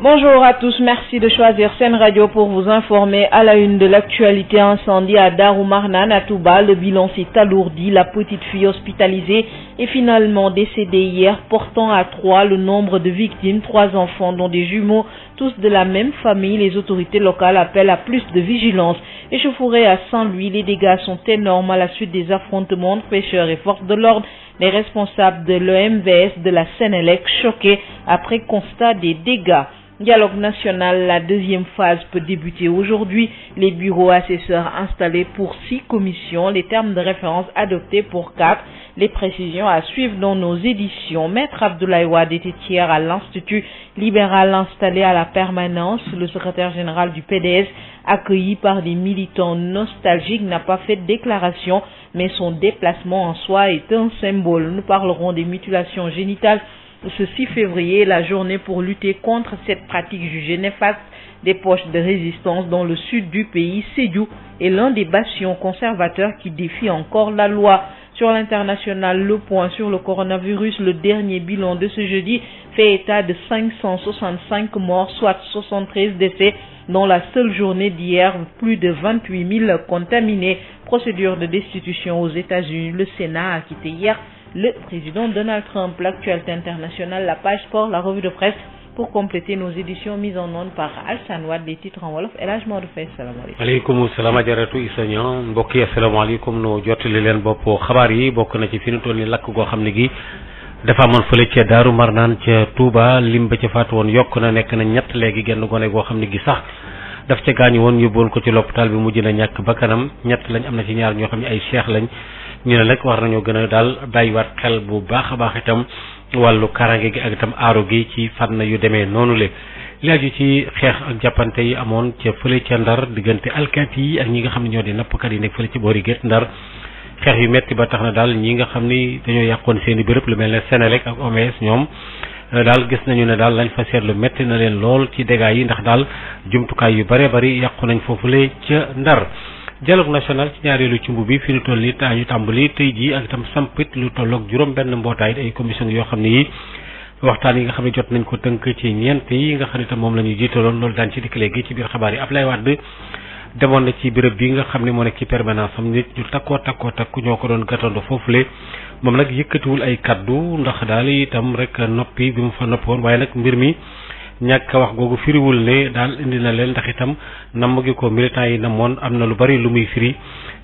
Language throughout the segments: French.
Bonjour à tous, merci de choisir Sen Radio pour vous informer à la une de l'actualité. Incendie à Darou Marnane à Touba, le bilan s'est alourdi. La petite fille hospitalisée est finalement décédée hier, portant à 3 le nombre de victimes, 3 enfants dont des jumeaux, tous de la même famille. Les autorités locales appellent à plus de vigilance. Échauffourée à Saint-Louis, les dégâts sont énormes à la suite des affrontements entre pêcheurs et forces de l'ordre. Les responsables de l'EMVS de la Sénélec choqués après constat des dégâts. Dialogue national, la deuxième phase peut débuter aujourd'hui. Les bureaux assesseurs installés pour 6 commissions, les termes de référence adoptés pour 4. Les précisions à suivre dans nos éditions. Maître Abdoulaye Wade était hier à l'Institut libéral installé à la permanence. Le secrétaire général du PDS, accueilli par des militants nostalgiques, n'a pas fait de déclaration, mais son déplacement en soi est un symbole. Nous parlerons des mutilations génitales. Ce 6 février, la journée pour lutter contre cette pratique jugée néfaste des poches de résistance dans le sud du pays. Sédhiou est l'un des bastions conservateurs qui défie encore la loi. Sur l'international, le point sur le coronavirus, le dernier bilan de ce jeudi fait état de 565 morts, soit 73 décès dans la seule journée d'hier, plus de 28 000 contaminés. Procédure de destitution aux États-Unis. Le Sénat a quitté hier le président Donald Trump. L'actualité internationale, la page sport, la revue de presse pour compléter nos éditions mises en onde par Alsane Wade. Les titres en wolof El Hadj Maodo Faye. salaamaaleykum. aleykum salaam ajaratu Issa Niang mbokk yi asalaamaaleykum nu jottali leen bopp xabaar yi bokk na ci fi nu toll ni lakk goo xam ne gi dafa amoon fële ca Daaru Marnaan ca Touba lim ba ca faatu woon yokk na nekk na 3 léegi genn gone goo xam ne gi sax daf ca gaañu woon yóbbuwoon ko ci l'hôpital bi mujj na ñàkk bakkanam 3 lañ am na ci ñaar ñoo xam ne ay cheikh lañ ñu ne nag war nañoo gën a daal bàyyiwaat xel bu baax a baax itam wàllu karange gi ak itam aaro gi ci fànn yu demee noonu le li aju ci xeex ak jàppante yi amoon ca fële ca Ndar diggante alkaati yi ak ñi nga xam ne ñoo di nappkat yi nekk fële ci boori Guet Ndar xeex yu metti ba tax na daal ñi nga xam ni dañoo yàqoon seen i béréb lu mel ne Sénélec ak OMS ñoom daal gis nañu ne daal lañ fa seetlu metti na leen lool ci dégâts yi ndax daal jumtukaay yu bare bari yàqu nañ foofule ca Ndar. Dialogue national ci ñaareelu cumb bi fi ñu toll nii ñu tàmbali tey jii ak itam sampit lu tolloog juróom-benn mbootaay ay commission yoo xam ne yi waxtaan yi nga xam ne jot nañ ko tënk ci 4 yi nga xam ne itam moom la ñu jiitaloon loolu daan ci dikk léegi ci biir xabaar yi. Abdoulaye Wade demoon na ci béréb bi nga xam ne moo nekk ci permanence am nit ñu takku ñoo ko doon gàttandoo foofule moom nag yëkkatiwul ay kaddu ndax daal itam rek noppi bi mu fa noppoon waaye nag mbir mi ñàkk wax googu firiwul ne daal indi na leen ndax itam namm gi ko militant yi namoon am na lu bari lu muy firi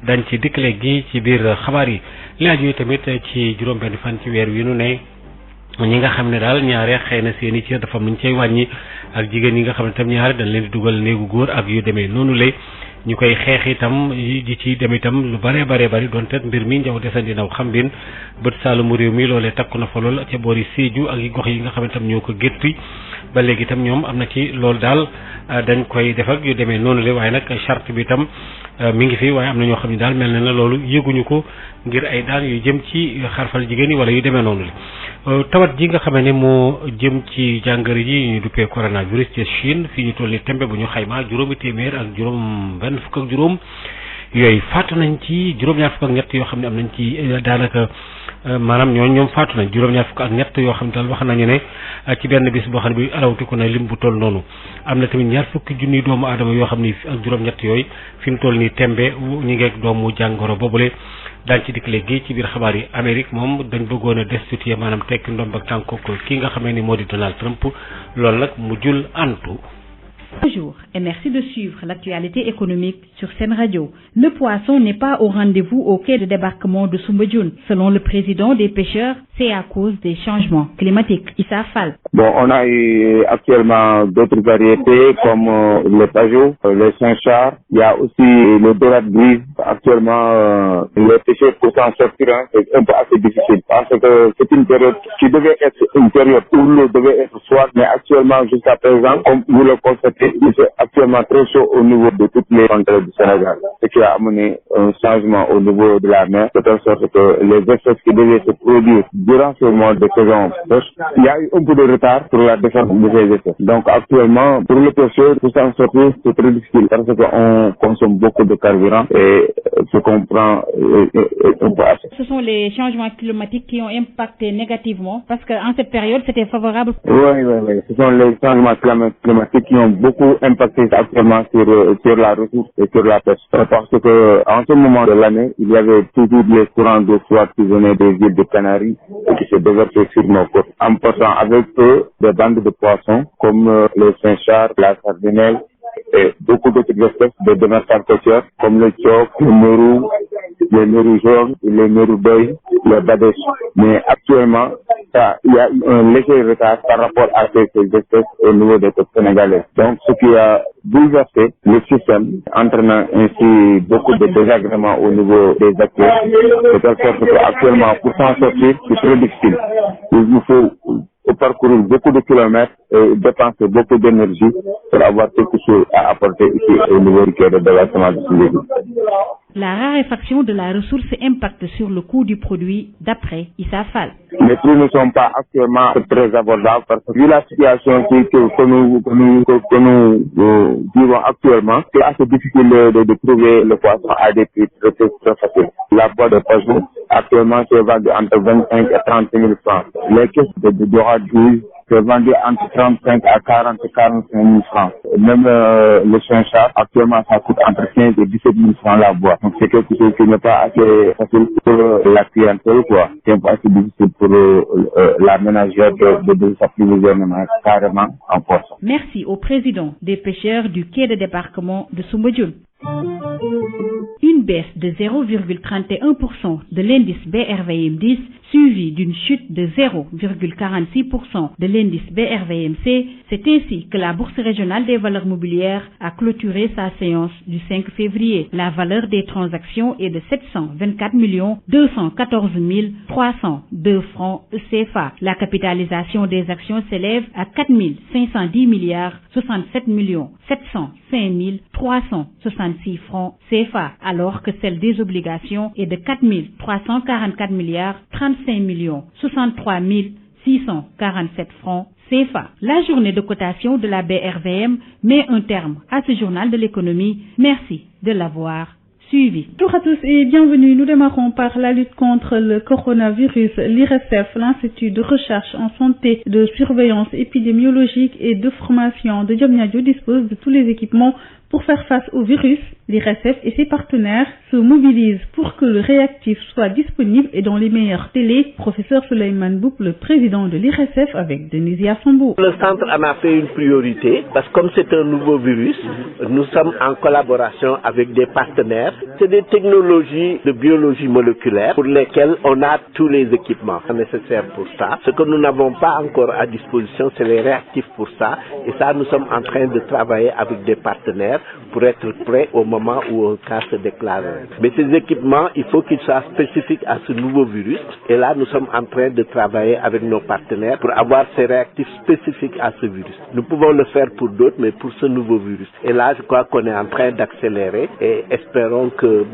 dañ ci dikk léegi ci biir xabaar yi. laaj yi tamit ci juróom-benn fan ci weer wi nu ne ñi nga xam ne daal ñaare xëy na seen i cër dafa am lu ñu cay wàññi ak jigéen yi nga xam ne tam ñaare dañ leen di dugal néegu góor ak yu demee noonu lay ñu koy xeex itam di ci dem itam lu bare bari donte mbir mi njaw desandi naw xam bin bët saalumu réew mi loolee takku na fa lool ca boori Sédhiou ak yi gox yi nga xam ne tam ñoo ko gétti ba léegi itam ñoom am na ci loolu daal dañ koy def ak yu demee noonu la waaye nag charte bi itam mi ngi fi waaye am na ñoo xam ne daal mel na ne loolu yëguñu ko ngir ay daan yu jëm ci xarfal jigéen yi wala yu demee noonu la tawat ji nga xamee ne moo jëm ci jàngoro ji ñu duppee coronavirus ci Chine fii ñu toll ni tembe bu ñu xaymaa 200 ak juróom-benn fukk ak juróom yooyu faatu nañ ci juróom-ñaar fukk ak ñett yoo xam ne am nañ ci daanaka maanaam ñoom faatu nañ juróom-ñaar fukk ak ñett yoo xam ne daal wax nañu ne ci benn bis boo xam ne bi alawtiku na lim bu toll noonu am na tamit 20 junni doomu aadama yoo xam ni ak juróom-ñett yooyu fi mu toll nii tembe ñu ngeeg doomu jàngoro boobule daañu ci dikk léegi ci biir xabaar yi. Amérique moom dañ bëggoon a destituer maanaam tekki ndomb ak tànk ko kii nga xamee ni moo di Donald Trump loolu nag mu jul antu. Bonjour et merci de suivre l'actualité économique sur Sen Radio. Le poisson n'est pas au rendez-vous au quai de débarquement de Soumbédioune. Selon le président des pêcheurs, c'est à cause des changements climatiques. Issa Fall. Bon, on a eu actuellement d'autres variétés comme le pajot, le Saint-Char. Il y a aussi le dorade grise. Actuellement, les pêcheurs pour s'en sortir, c'est un peu assez difficile parce que c'est une période qui devait être une période où l'eau devait être froide, mais actuellement jusqu'à présent, comme vous le constatez, et il fait actuellement très chaud au niveau de toutes les contrées du Sénégal, ce qui a amené un changement au niveau de la mer, de telle sorte que les espèces qui devaient se produire durant ce mois de saison sèche, il y a eu un peu de retard pour la défense de ces espèces. Donc actuellement, pour le pêcheur, pour s'en sortir, c'est très difficile parce qu'on consomme beaucoup de carburant et ce qu'on prend est un peu assez. Ce sont les changements climatiques qui ont impacté négativement parce qu'en cette période, c'était favorable. Oui. Ce sont les changements climatiques qui ont beaucoup impacté actuellement sur la ressource et sur la pêche. Parce que en ce moment de l'année, il y avait toujours les courants d'eau froide qui venaient des îles de Canaries et qui se déversaient sur nos côtes, emportant avec eux des bandes de poissons comme les Saint-Char, la sardinelle et beaucoup d'autres espèces de démersales côtières comme le tchoc, les mérous jaunes, les mérous d'œil, les badèches. Mais actuellement, il y a eu un léger retard par rapport à ces espèces au niveau des côtes sénégalaises. Donc, ce qui a bouleversé le système, entraînant ainsi beaucoup de désagréments au niveau des acteurs, de telle sorte qu'actuellement, pour s'en sortir, c'est très difficile. Il nous faut parcourir beaucoup de kilomètres et dépenser beaucoup d'énergie pour avoir quelque chose à apporter ici au niveau du quai de déversement de Soumbédioune. La raréfaction de la ressource impacte sur le coût du produit d'après Issa Fall. Les prix ne sont pas actuellement très abordables parce que vu la situation que nous vivons actuellement, c'est assez difficile de trouver le poisson à des prix très faciles. La boîte de poisson actuellement c'est vendu entre 25 et 30 000 francs. Les caisses de dorade c'est vendu entre 35 à 45 000 francs. Même le Saint-Char, actuellement, ça coûte entre 15 et 17 000 francs la boîte. Donc, c'est quelque chose qui n'est pas assez facile pour la clientèle, quoi. C'est un peu assez difficile pour la ménagère de s'approvisionner carrément en poisson. Merci au président des pêcheurs du quai de débarquement de Soumbédioune. Une baisse de 0,31% de l'indice BRVM10 suivie d'une chute de 0,46% de l'indice BRVMC, c'est ainsi que la Bourse régionale des valeurs mobilières a clôturé sa séance du 5 février. La valeur des transactions est de 724 214 302 francs CFA. La capitalisation des actions s'élève à 4 510 milliards 67 705 366 francs CFA, alors que celle des obligations est de 4 344 milliards 35 63 647 francs CFA. La journée de cotation de la BRVM met un terme à ce journal de l'économie. Merci de l'avoir suivi. Bonjour à tous et bienvenue. Nous démarrons par la lutte contre le coronavirus. L'IRSF, l'Institut de recherche en santé, de surveillance épidémiologique et de formation de Diamniadio, dispose de tous les équipements pour faire face au virus. L'IRSF et ses partenaires se mobilisent pour que le réactif soit disponible et dans les meilleurs délais. Professeur Souleymane Mboup, le président de l'IRSF, avec Denisia Sambou. Le centre en a fait une priorité parce que comme c'est un nouveau virus, nous sommes en collaboration avec des partenaires. C'est des technologies de biologie moléculaire pour lesquelles on a tous les équipements nécessaires pour ça. Ce que nous n'avons pas encore à disposition, c'est les réactifs pour ça. Et ça, nous sommes en train de travailler avec des partenaires pour être prêts au moment où un cas se déclare. Mais ces équipements, il faut qu'ils soient spécifiques à ce nouveau virus. Et là, nous sommes en train de travailler avec nos partenaires pour avoir ces réactifs spécifiques à ce virus. Nous pouvons le faire pour d'autres, mais pour ce nouveau virus. Et là, je crois qu'on est en train d'accélérer et espérons que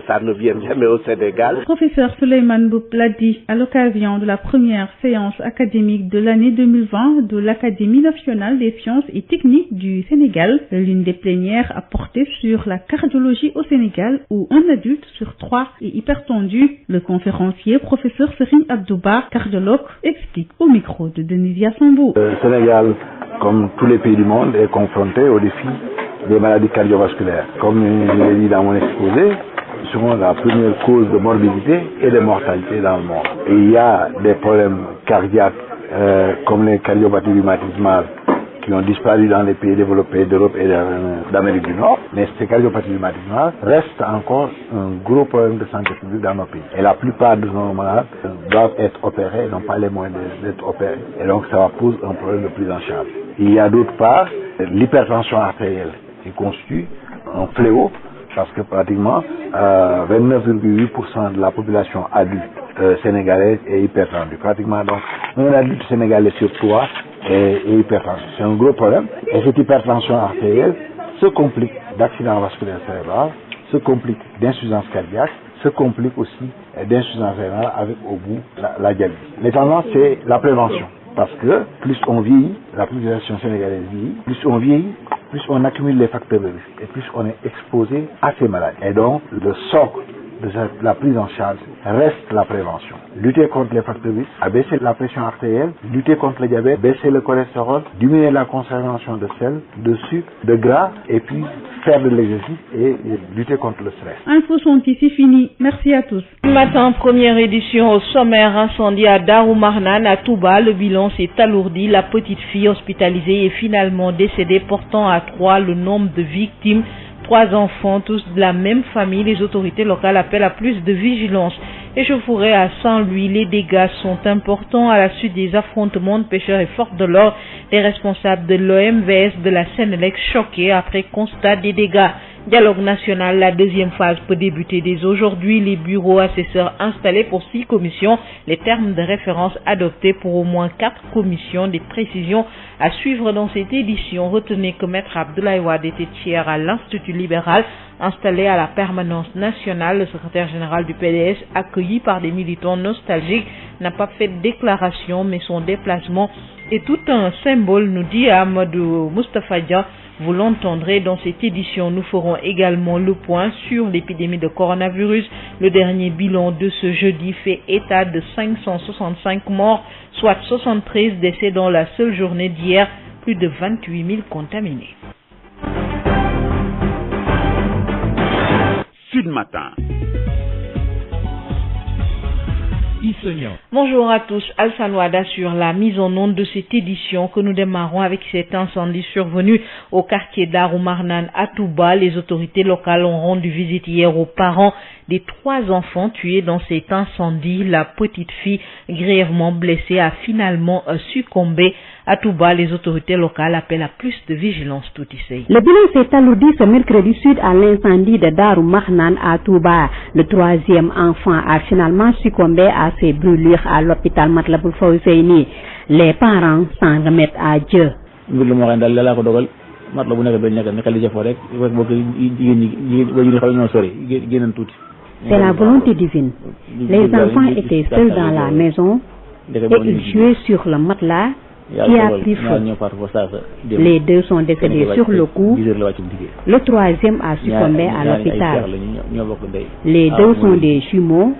ça ne vienne jamais au Sénégal. Professeur Souleymane Mboup l'a dit à l'occasion de la première séance académique de l'année 2020 de l'Académie nationale des sciences et techniques du Sénégal. L'une des plénières a porté sur la cardiologie au Sénégal où un adulte sur 3 est hypertendu. Le conférencier, professeur Serigne Abdouba, cardiologue, explique au micro de Denisia Sambou. Le Sénégal, comme tous les pays du monde, est confronté au défi des maladies cardiovasculaires. Comme je l'ai dit dans mon exposé, sont la première cause de morbidité et de mortalité dans le monde. Et il y a des problèmes cardiaques comme les cardiopathies rhumatismales qui ont disparu dans les pays développés d'Europe et d'Amérique du Nord, mais ces cardiopathies rhumatismales restent encore un gros problème de santé publique dans nos pays. Et la plupart de nos malades doivent être opérés, n'ont pas les moyens d'être opérés. Et donc ça va poser un problème de prise en charge. Il y a d'autre part l'hypertension artérielle qui constitue un fléau parce que pratiquement 29,8% de la population adulte sénégalaise est hypertendue. Pratiquement donc un adulte sénégalais sur 3 est hypertendu. C'est un gros problème. Et cette hypertension artérielle se complique d'accident vasculaire cérébral, se complique d'insuffisance cardiaque, se complique aussi d'insuffisance rénale avec au bout la dialyse. Les tendances, c'est la prévention. Parce que plus on vieillit, la population sénégalaise vieillit, plus on vieillit, plus on accumule les facteurs de risque et plus on est exposé à ces maladies. Et donc, le socle de la prise en charge reste la prévention. Lutter contre les facteurs de risque, abaisser la pression artérielle, lutter contre le diabète, baisser le cholestérol, diminuer la consommation de sel, de sucre, de gras, et puis faire de l'exercice et lutter contre le stress. Info Santé, c'est fini. Merci à tous. Ce matin, première édition au sommaire, incendie à Darou Marnane à Touba. Le bilan s'est alourdi. La petite fille hospitalisée est finalement décédée, portant à 3 le nombre de victimes. 3 enfants, tous de la même famille. Les autorités locales appellent à plus de vigilance. Échauffourée à Saint-Louis, les dégâts sont importants à la suite des affrontements de pêcheurs et forces de l'ordre. Les responsables de l'OMVS de la Sénélec choqués après constat des dégâts. Dialogue national, la deuxième phase peut débuter dès aujourd'hui. Les bureaux assesseurs installés pour 6 commissions. Les termes de référence adoptés pour au moins 4 commissions. Des précisions à suivre dans cette édition. Retenez que Maître Abdoulaye Wade était hier à l'Institut libéral installé à la permanence nationale. Le secrétaire général du PDS, accueilli par des militants nostalgiques, n'a pas fait de déclaration, mais son déplacement est tout un symbole, nous dit Amadou Moustapha Dia. Vous l'entendrez dans cette édition. Nous ferons également le point sur l'épidémie de coronavirus. Le dernier bilan de ce jeudi fait état de 565 morts, soit 73 décès dans la seule journée d'hier, plus de 28 000 contaminés. Sud Matin. Bonjour à tous, Alsan Wada sur la mise en onde de cette édition que nous démarrons avec cet incendie survenu au quartier Darou Marnane à Touba. Les autorités locales ont rendu visite hier aux parents des 3 enfants tués dans cet incendie. La petite fille grièvement blessée a finalement succombé. À Touba, les autorités locales appellent à plus de vigilance. Tout ici. Le bilan s'est alourdi ce mercredi suite à l'incendie de Darou Marnane à Touba. Le 3e enfant a finalement succombé à ses brûlures à l'hôpital Matlaboul Fawzeyni. Les parents s'en remettent à Dieu. C'est la volonté divine. Les enfants étaient seuls dans la maison et ils jouaient sur le matelas qui a pris feu. Les 2 sont décédés sur le coup. Le 3e a succombé à l'hôpital. Les 2 sont des jumeaux.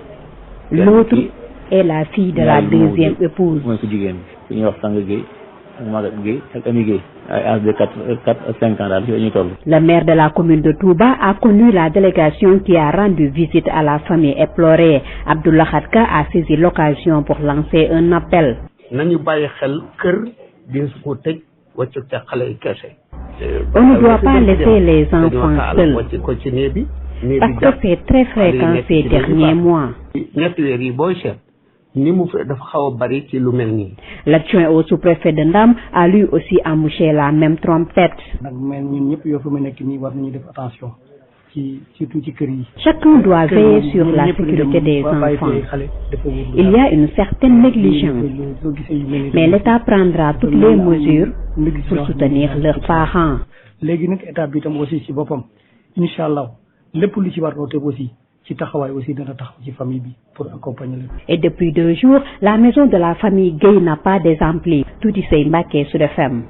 L'autre est la fille de la 2e épouse. Le maire de la commune de Touba a connu la délégation qui a rendu visite à la famille éplorée. Abdullah Khadka a saisi l'occasion pour lancer un appel. On ne doit pas laisser les enfants seuls, parce que c'est très fréquent ces derniers mois. L'adjoint au sous-préfet de Ndam a lui aussi embouché la même trompette. Chacun doit veiller sur la sécurité des enfants. Il y a une certaine négligence, mais l'État prendra toutes les mesures pour soutenir leurs parents. Et depuis 2 jours, la maison de la famille Gueye n'a pas d'exemplaire. Tout ici Mbacké sur le FM.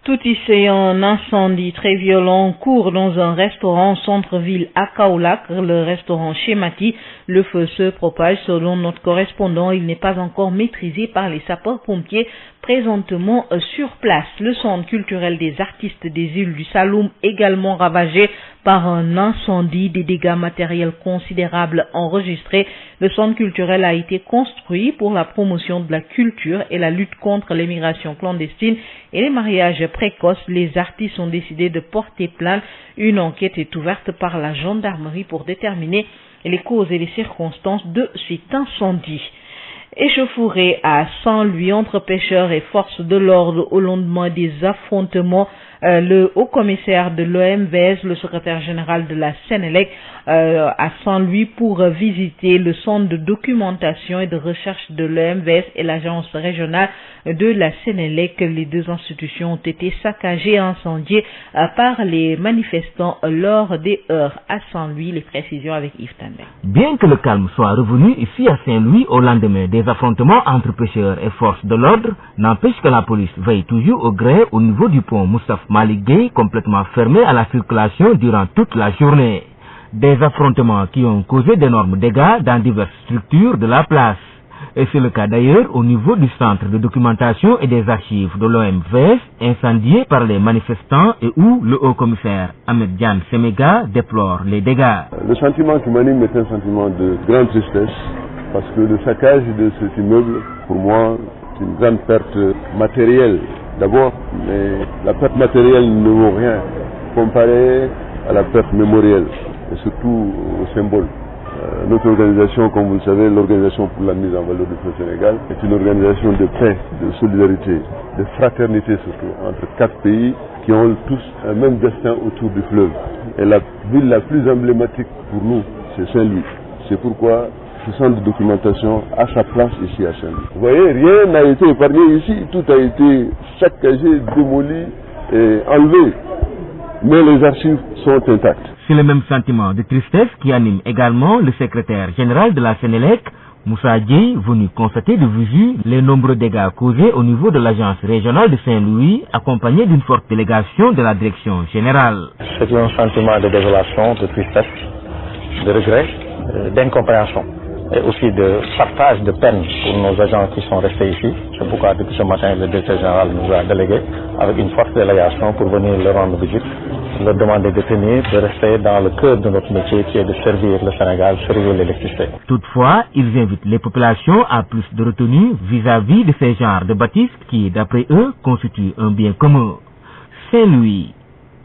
Tout ici, un incendie très violent court dans un restaurant centre-ville à Kaolack, le restaurant Chemati. Le feu se propage selon notre correspondant. Il n'est pas encore maîtrisé par les sapeurs-pompiers présentement sur place. Le centre culturel des artistes des îles du Saloum également ravagé par un incendie, des dégâts matériels considérables enregistrés. Le centre culturel a été construit pour la promotion de la culture et la lutte contre l'immigration clandestine et les mariages précoces. Les artistes ont décidé de porter plainte. Une enquête est ouverte par la gendarmerie pour déterminer les causes et les circonstances de cet incendie. Échauffourée à Saint-Louis entre pêcheurs et forces de l'ordre au lendemain des affrontements Le haut-commissaire de l'OMVS, le secrétaire général de la Sénélec, à Saint-Louis pour visiter le centre de documentation et de recherche de l'OMVS et l'agence régionale de la Sénélec. Les deux institutions ont été saccagées et incendiées par les manifestants lors des heurts à Saint-Louis. Les précisions avec Yves Tandé. Bien que le calme soit revenu ici à Saint-Louis au lendemain des affrontements entre pêcheurs et forces de l'ordre, n'empêche que la police veille toujours au gré au niveau du pont Moustapha Malick Gueye, complètement fermé à la circulation durant toute la journée. Des affrontements qui ont causé d'énormes dégâts dans diverses structures de la place. Et c'est le cas d'ailleurs au niveau du centre de documentation et des archives de l'OMVS, incendié par les manifestants et où le haut-commissaire Ahmed Diane Semega déplore les dégâts. Le sentiment qui m'anime est un sentiment de grande tristesse, parce que le saccage de cet immeuble, pour moi, c'est une grande perte matérielle d'abord, mais la perte matérielle ne vaut rien comparée à la perte mémorielle, et surtout au symbole. Notre organisation, comme vous le savez, l'Organisation pour la mise en valeur du fleuve Sénégal, est une organisation de paix, de solidarité, de fraternité surtout, entre 4 pays qui ont tous un même destin autour du fleuve. Et la ville la plus emblématique pour nous, c'est Saint-Louis. C'est pourquoi ce centre de documentation a sa place ici à Saint-Louis. Vous voyez, rien n'a été épargné ici, tout a été saccagé, démoli et enlevé. Mais les archives sont intactes. C'est le même sentiment de tristesse qui anime également le secrétaire général de la Sénélec, Moussa Dieye, venu constater de visu les nombreux dégâts causés au niveau de l'agence régionale de Saint-Louis, accompagné d'une forte délégation de la direction générale. C'est un sentiment de désolation, de tristesse, de regret, d'incompréhension et aussi de partage de peine pour nos agents qui sont restés ici. C'est pourquoi depuis ce matin, le directeur général nous a délégué avec une forte délégation pour venir leur rendre visite, leur demander de tenir, de rester dans le cœur de notre métier qui est de servir le Sénégal, servir l'électricité. Toutefois, ils invitent les populations à plus de retenue vis-à-vis de ces genres de bâtisses qui, d'après eux, constituent un bien commun. Saint-Louis,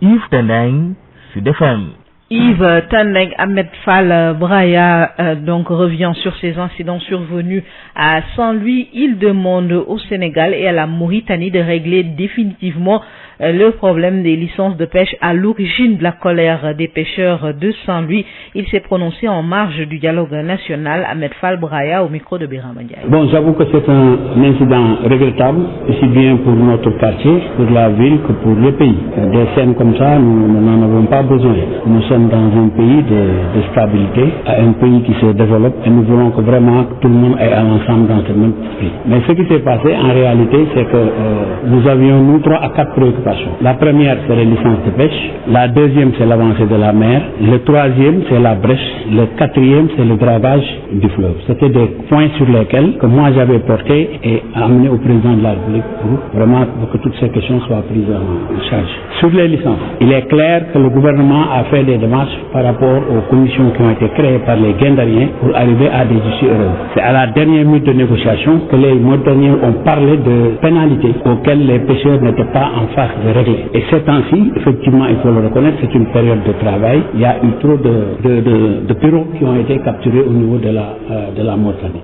Yves Tandeng, Sud FM. Yves Tandeng, Ahmed Fall Braya donc revient sur ces incidents survenus à Saint-Louis. Il demande au Sénégal et à la Mauritanie de régler définitivement le problème des licences de pêche à l'origine de la colère des pêcheurs de Saint-Louis. Il s'est prononcé en marge du dialogue national. Ahmed Fall Braya au micro de Birama Ndiaye. Bon, j'avoue que c'est un incident regrettable, aussi bien pour notre quartier, pour la ville que pour le pays. Des scènes comme ça, nous n'en avons pas besoin. Nous sommes dans un pays de stabilité, un pays qui se développe et nous voulons que vraiment tout le monde ait ensemble dans ce même esprit. Mais ce qui s'est passé en réalité, c'est que nous avions nous 3 à 4 préoccupations. La première, c'est les licences de pêche. La deuxième, c'est l'avancée de la mer. Le troisième, c'est la brèche. Le quatrième, c'est le dragage du fleuve. C'était des points sur lesquels que moi j'avais porté et amené au président de la République pour que toutes ces questions soient prises en charge. Sur les licences, il est clair que le gouvernement a fait des démarches par rapport aux commissions qui ont été créées par les Guindariens pour arriver à des issues heureuses. C'est à la dernière minute de négociation que les Mauritaniens ont parlé de pénalités auxquelles les pêcheurs n'étaient pas en face de régler. Et ces temps-ci, effectivement, il faut le reconnaître, c'est une période de travail. Il y a eu trop de pirogues qui ont été capturés au niveau de la Mauritanie.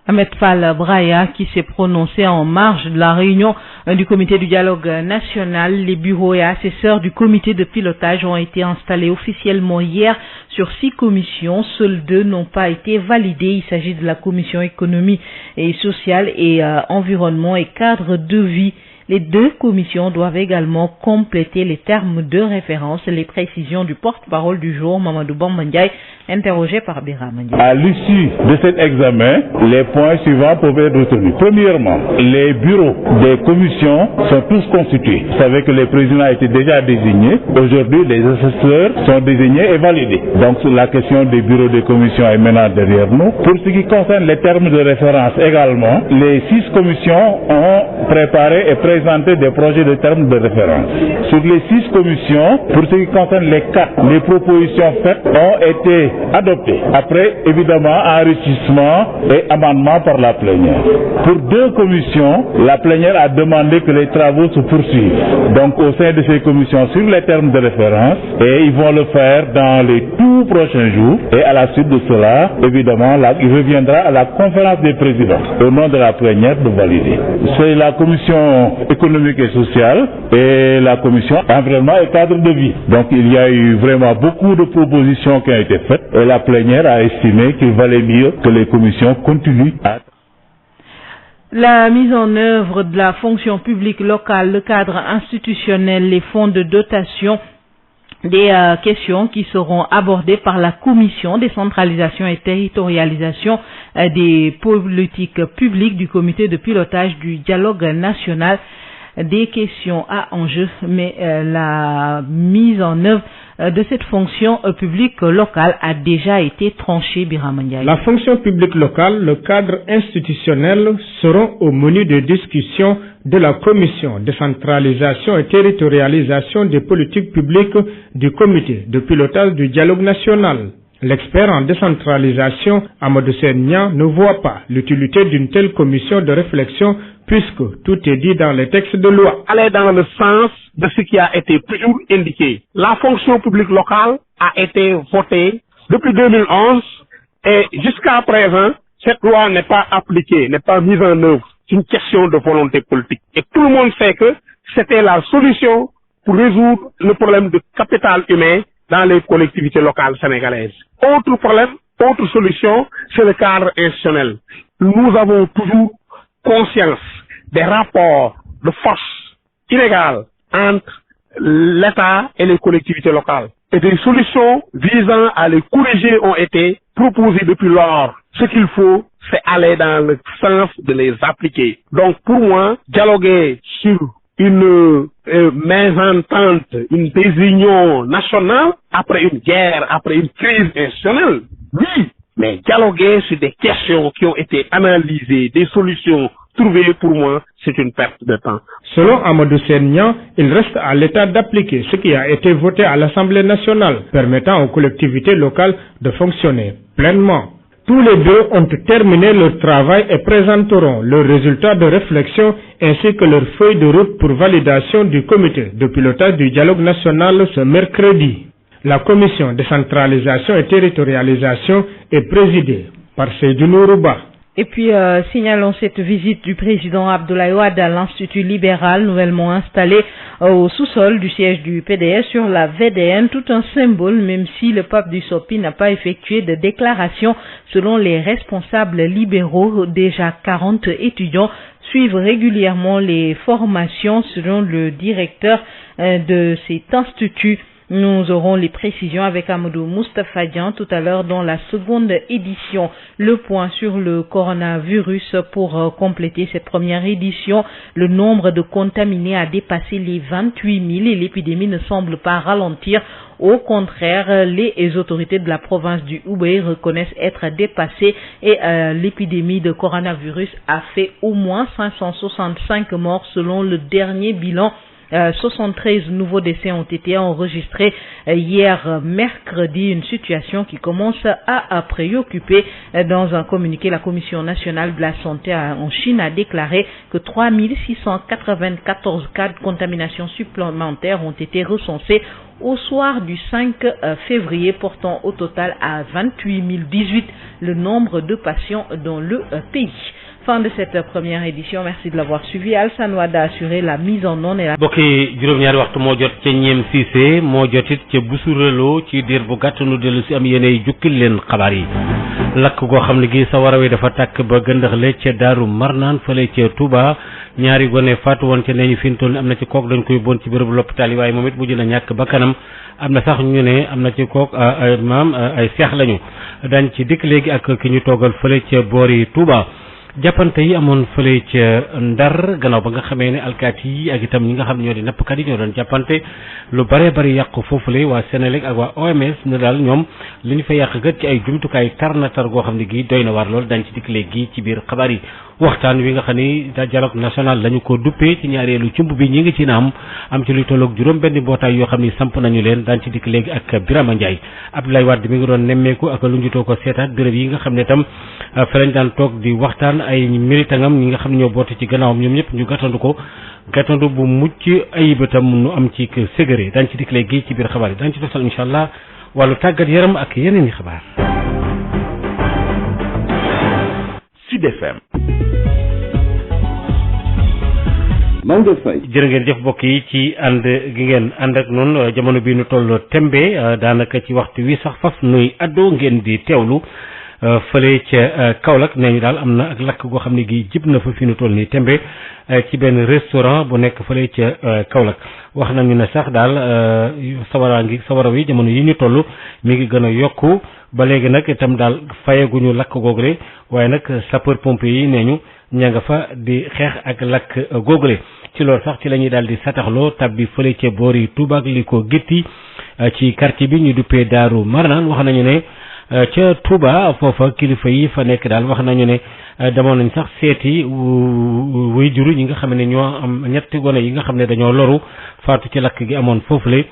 Ahmed Fall Braya qui s'est prononcé en marge de la réunion du comité du dialogue national. Les bureaux et assesseurs du comité de pilotage ont été installés officiellement hier sur 6 commissions. Seules 2 n'ont pas été validées. Il s'agit de la commission économie et sociale et environnement et cadre de vie. Les 2 commissions doivent également compléter les termes de référence. Les précisions du porte-parole du jour, Mamadou Bamba Ndiaye, interrogé par Birama Ndiaye. À l'issue de cet examen, les points suivants peuvent être retenus. Premièrement, les bureaux des commissions sont tous constitués. Vous savez que les présidents étaient déjà désignés. Aujourd'hui, les assesseurs sont désignés et validés. Donc, la question des bureaux des commissions est maintenant derrière nous. Pour ce qui concerne les termes de référence également, les 6 commissions ont préparé et présenté des projets de termes de référence. Sur les 6 commissions, pour ce qui concerne les 4, les propositions faites ont été adoptées. Après, évidemment, enrichissement et amendement par la plénière. Pour 2 commissions, la plénière a demandé que les travaux se poursuivent. Donc, au sein de ces commissions, sur les termes de référence, et ils vont le faire dans les tout prochains jours. Et à la suite de cela, évidemment, il reviendra à la conférence des présidents, au nom de la plénière, de valider. C'est la commission économique et sociale et la commission environnement et cadre de vie. Donc il y a eu vraiment beaucoup de propositions qui ont été faites et la plénière a estimé qu'il valait mieux que les commissions continuent à... La mise en œuvre de la fonction publique locale, le cadre institutionnel, les fonds de dotation, des questions qui seront abordées par la commission décentralisation et territorialisation des politiques publiques du comité de pilotage du dialogue national. Des questions à enjeu, mais la mise en œuvre de cette fonction publique locale a déjà été tranchée, Birama Ndiaye. La fonction publique locale, le cadre institutionnel seront au menu de discussion de la commission décentralisation et territorialisation des politiques publiques du comité de pilotage du dialogue national. L'expert en décentralisation, Amadou Senya, ne voit pas l'utilité d'une telle commission de réflexion puisque tout est dit dans les textes de loi. Aller dans le sens de ce qui a été toujours indiqué. La fonction publique locale a été votée depuis 2011 et jusqu'à présent, cette loi n'est pas appliquée, n'est pas mise en œuvre. C'est une question de volonté politique. Et tout le monde sait que c'était la solution pour résoudre le problème de capital humain dans les collectivités locales sénégalaises. Autre problème, autre solution, c'est le cadre institutionnel. Nous avons toujours conscience des rapports de force inégales entre l'État et les collectivités locales. Et des solutions visant à les corriger ont été proposées depuis lors. Ce qu'il faut, c'est aller dans le sens de les appliquer. Donc pour moi, dialoguer sur une mésentente, une désunion nationale, après une guerre, après une crise institutionnelle, oui, mais dialoguer sur des questions qui ont été analysées, des solutions trouvées, pour moi, c'est une perte de temps. Selon Amadou Senya, il reste à l'État d'appliquer ce qui a été voté à l'Assemblée nationale, permettant aux collectivités locales de fonctionner pleinement. Tous les deux ont terminé leur travail et présenteront leurs résultats de réflexion ainsi que leur feuille de route pour validation du comité de pilotage du dialogue national ce mercredi. La commission décentralisation et territorialisation est présidée par Seydou Nourouba. Et puis, signalons cette visite du président Abdoulaye Wade à l'Institut libéral nouvellement installé au sous-sol du siège du PDS sur la VDN, tout un symbole, même si le pape du Sopi n'a pas effectué de déclaration. Selon les responsables libéraux, déjà 40 étudiants suivent régulièrement les formations selon le directeur de cet institut. Nous aurons les précisions avec Amadou Moustapha Dian tout à l'heure dans la seconde édition. Le point sur le coronavirus pour compléter cette première édition. Le nombre de contaminés a dépassé les 28 000 et l'épidémie ne semble pas ralentir. Au contraire, les autorités de la province du Hubei reconnaissent être dépassées et l'épidémie de coronavirus a fait au moins 565 morts selon le dernier bilan. 73 nouveaux décès ont été enregistrés hier mercredi, une situation qui commence à préoccuper. Dans un communiqué, la Commission nationale de la santé en Chine a déclaré que 3694 cas de contamination supplémentaires ont été recensés au soir du 5 février, portant au total à 28 018 le nombre de patients dans le pays. Fin de cette première édition. Merci de l'avoir suivi. Alassane Wade a assuré la mise en onde et la... bokki juróom-ñaari waxtu moo jot ca ñeem Cissé moo jotit ca Busurelo ci diir bu gàtt nu dellu si am yéene jukkil leen xabaar yi. lakk goo xam ne gi sa war a wi dafa tàkk ba gëndaxle ca Daaru Marnaan fële ca Touba ñaari gone faatu woon ca nee ñu fi mu toll ni am na ci kook dañ koy bon ci bérébu l'hôpital yi waaye moom it mujj na ñàkk ba kanam. am na sax ñu ne am na ci kook maam ay seex lañu dañ ci dikk léegi ak ki ñu toogal fële ca boori Touba. jàppante yi amoon fële ca Ndar gannaaw ba nga xamee ne alkaati yi ak itam ñi nga xam ne ñoo di nappkat yi ñoo doon jàppante lu bare bari yàqu foofule waa Sénélec ak waa OMS ne daal ñoom li ñu fa yàq gët ci ay jumtukaay tar na tar goo xam ne gi doy na waar lool dañ ci dikk léegi ci biir xabaar yi. waxtaan wi nga xam ni dialogue national lañu ko duppee ci ñaareelu cumb bi ñi ngi ci naam am ci luy tolloog juróom benn mbootaay yoo xam ni samp nañu leen daañu ci dikk léegi ak Birama Ndiaye. Abdoulaye Wade mi ngi doon nemmeeku ak lu njutoo ko seetaat béréb yi nga xam ne tam fa lañ daan toog di waxtaan ay militangam ñi nga xam ne ñoo boote ci gannaawam ñoom ñëpp ñu gàttandu bu mucc ayib itam nu am ci ségéré daañu ci dikk léegi ci biir xabaar yi daañu ci tosal incha allah wàllu tàggat yaram ak yeneen i xabaar. Sud FM. Maodo Faye. jërë ngeen jëf mbokk yi ci ànd gi ngeen ànd ak noonu jamono bii nu toll tembe daanaka ci waxtu wi sax faf nuy addoo ngeen di teewlu fële ca Kaolack nee ñu daal am na ak lakk goo xam ne gi jib na fa fi nu toll nii tembe ci benn restaurant bu nekk fële ca Kaolack wax nañu ne sax daal sawara wi jamono yi ñu toll mi ngi gën a yokku ba léegi nag itam daal fayaguñu lakk googule waaye nag sapeur pompier yi nee ñu ña nga fa di xeex ak lakk googule ci loolu sax ci la ñuy daal di sataxloo tabbi fële ca boori Touba ak li ko gétti ci quartier bi ñu duppee Daaru Marnaan wax nañu ne ca Touba foofa kilifa yi fa nekk daal wax nañu ne demoon nañ sax seeti way juru ñi nga xam ne ñoo am ñetti gone yi nga xam ne dañoo loru faatu ci lakk gi amoon foofule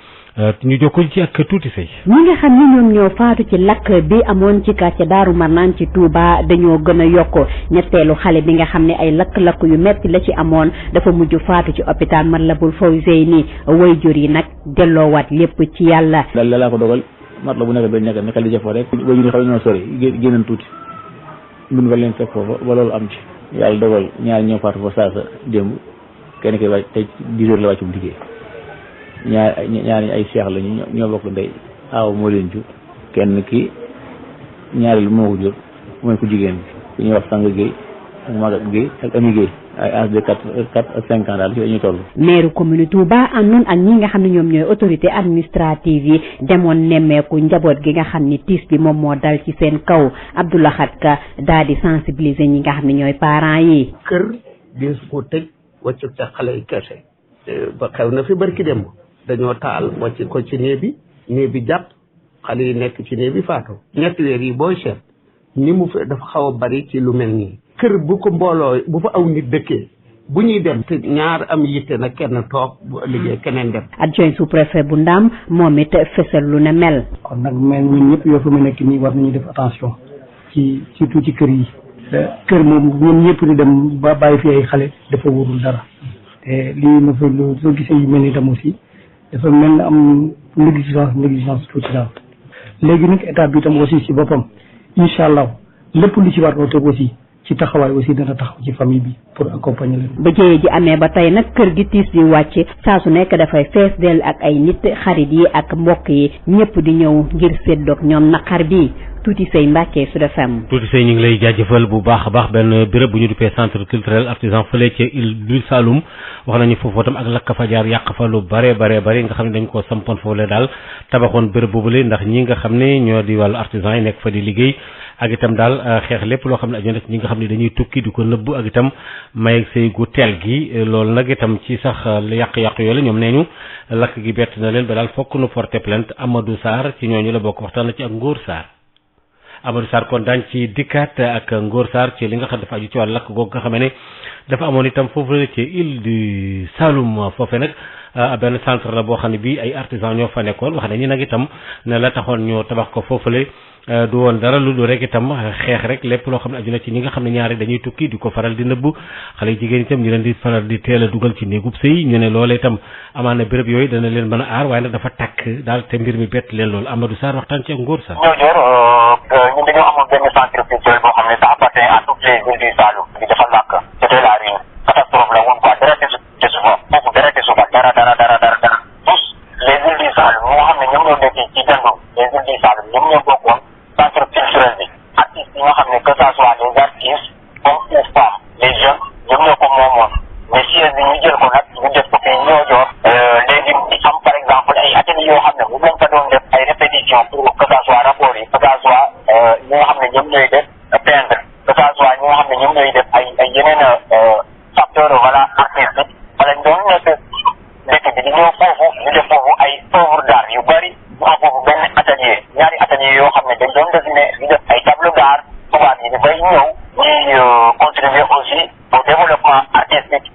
ñu jokko ci ak tuuti say ñi nga xam ni ñoom ñoo faatu ci lakk bi amoon ci quartier Daaru Marnaan ci Touba dañoo gën a yokk ñetteelu xale bi nga xam ne ay lakk-lakk yu metti la ci amoon dafa mujj faatu ci hôpital Matlaboul Fawzeyni way jur yi nag delloowaat lépp ci yàlla laa ko dogal mat la bu nekk dañ nekk li jafoo rek way jur yi xam ñoo sori génnan tuuti mun nga leen fekk foofa ba loolu am ci yàlla dogal ñaar ñoo faatu fa saasa démb kenn ki wàcc tey 10 heures la wàccum liggéey ñaar ay seex lañu ñoo bokk ndey aaw moo leen jur kenn ki ñaareel moo ko jur mooy ko jigéen bi ñuy wax sang Guèye ak Magat Guèye ak Ami Guèye ay âge de 4 ak 5 ans daal ci dañuy toll. maire commune Touba àndoon ak ñi nga xam ne ñoom ñooy autorité administrative yi demoon nemmeeku njaboot gi nga xam ni tiis bi moom moo dal ci seen kaw Abdoulahat Ka daal di sensibiliser ñi nga xam ne ñooy parents yi. kër di ko tëj wàccu ca xale yi kese ba xew na fi barki démb dañoo taal wàcc ko ci néeg bi jàpp xale yi nekk ci néeg bi faatu ñetti weer yi booy seet ni mu fi dafa xaw a bari ci lu mel nii kër bu ko mbooloo bu fa aw nit dëkkee bu ñuy dem te ñaar am yitte nag kenn toog bu ëllëgee keneen dem. adjoint sous-préfet bu Ndam moom it fësal lu ne mel. kon nag mel ñun ñëpp yoo fa mu nekk nii war nañu def attention ci surtout ci kër yi. kër moom ñun ñëpp di dem ba bàyyi fi ay xale dafa wóorul dara te lii ma fa soo gisee yu mel ni tam aussi dafa mel ni am négligence tuuti daal léegi nag état bi tam aussi si boppam incha allah lépp lu ci war a teg aussi ci taxawaay aussi dana taxaw ci famille bi pour accompagner leen. ba jëye ji amee ba tey nag kër gi tiis bi wàcc saa su nekk dafay fees dell ak ay nit xarit yi ak mbokk yi ñëpp di ñëw ngir séddoog ñoom naqar bi Tuuti Sey Mbacke Sud FM. Tuuti Sey ñu ngi lay jaajëfal bu baax a baax benn béréb bu ñu duppee centre culturel artisan fële ca île du Saloum wax nañu foofu tam ak lakk fa jaar yàq fa lu bare nga xam ne dañ koo sampoon foofu la daal tabaxoon béréb boobule ndax ñi nga xam ne ñoo di wàllu artisan yi nekk fa di liggéey ak itam daal xeex lépp loo xam ne aju na ñi nga xam ne dañuy tukki di ko nëbb ak itam may ak sëy gu teel gi loolu nag itam ci sax yàq-yàq yooyu la ñoom nee ñu lakk gi bett na leen ba daal fokk nu porter plainte Amadou Sarr ci ñooñu la bokk waxtaan na ci ak Ngor Sarr Amadou Sarr kon daañ ci dikkaat ak Ngor Sarr ci li nga xam dafa aju ci wàllu lakk googu nga xam ne dafa amoon itam foofu la ci île du Saloum foofe nag benn centre la boo xam ne bii ay artisans ñoo fa nekkoon wax nañu nag itam ne la taxoon ñoo tabax ko foofule du woon dara lu dul rek itam xeex rek lépp loo xam ne aju na ci ñi nga xam ne ñaari dañuy tukki di ko faral di nëbbu xale yu jigéen itam ñu leen di faral di teel a dugal ci néegub sëy ñu ne loolee itam amaan na béréb yooyu dana leen mën a aar waaye nag dafa takk daal te mbir mi bett leen loolu Amadou Sarr waxtaan ci ak Ngor Sarr. ñun dañoo amul benn centre culturel boo xam ne ça appartient à toutes les villes du Saloum bi dafa làkk c'était la ruine catastrophe la woon quoi dara desu fa foofu dara desu fa dara tous les villes du Saloum ñi nga xam ne ñoom ñoo nekk ci dandu les villes du Saloum ñoom ñoo bokkoon centre culturel bi artistes yi nga xam ne que ça soit les artistes comme ou femmes les jeunes ñoom ñoo ko moomoon mais siège bi ñu jël ko nag ñu def ko fii ñoo joor léegi di am par exemple ay ateliers yoo xam ne bu lañ fa doon def ay répétition pour que ça soit rapport yi que ça soit ñi nga xam ne ñoom ñooy def peindre que ça soit ñi nga xam ne ñoom ñooy def ay yeneen facteur voilà artistique wala ñu doon nekk dëkk bi di ñëw foofu ñu def foofu ay œuvre d'art yu bëri ñu am foofu benn atelier ñaari atelier yoo xam ne dañ doon dessiner di def ay tableau d'art tubaab yi dafay ñëw ñuy contribuer aussi au développement artistique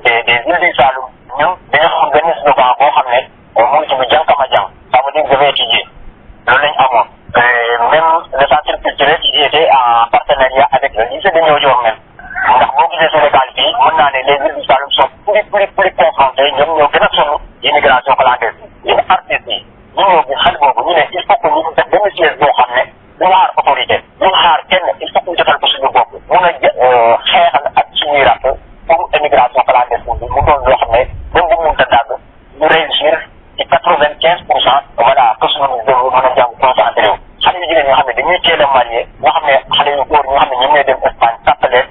des îles du Saloum ñun dañoo am benn slogan boo xam ne mu ngi tudd Jankama Jang ça veut dire je vais étudier loolu lañ amoon même le centre culturel il était en partenariat avec le lycée de Niodior même ndax boo gisee Sénégal fii mën naa ne les îles du Saloum sont plus confrontés ñoom ñoo gën a sonn immigration clandestine yéen artistes yi ñu ñëw bi xel boobu ñu ne il faut que ñu def benn siège boo xam ne duñu xaar autorité duñu xaar kenn il faut que ñu jotal ko suñu bopp mun a xeexal ak suñuy rakk pour immigration clandestine bi mu doon ci 95% voilà que suñu doom mën a jàng concentré wu xale yu jigéen ñoo xam ne dañuy teel a marié ñoo xam ne xale yu góor ñoo xam ne ñoom ñooy dem Espagne tàppaleen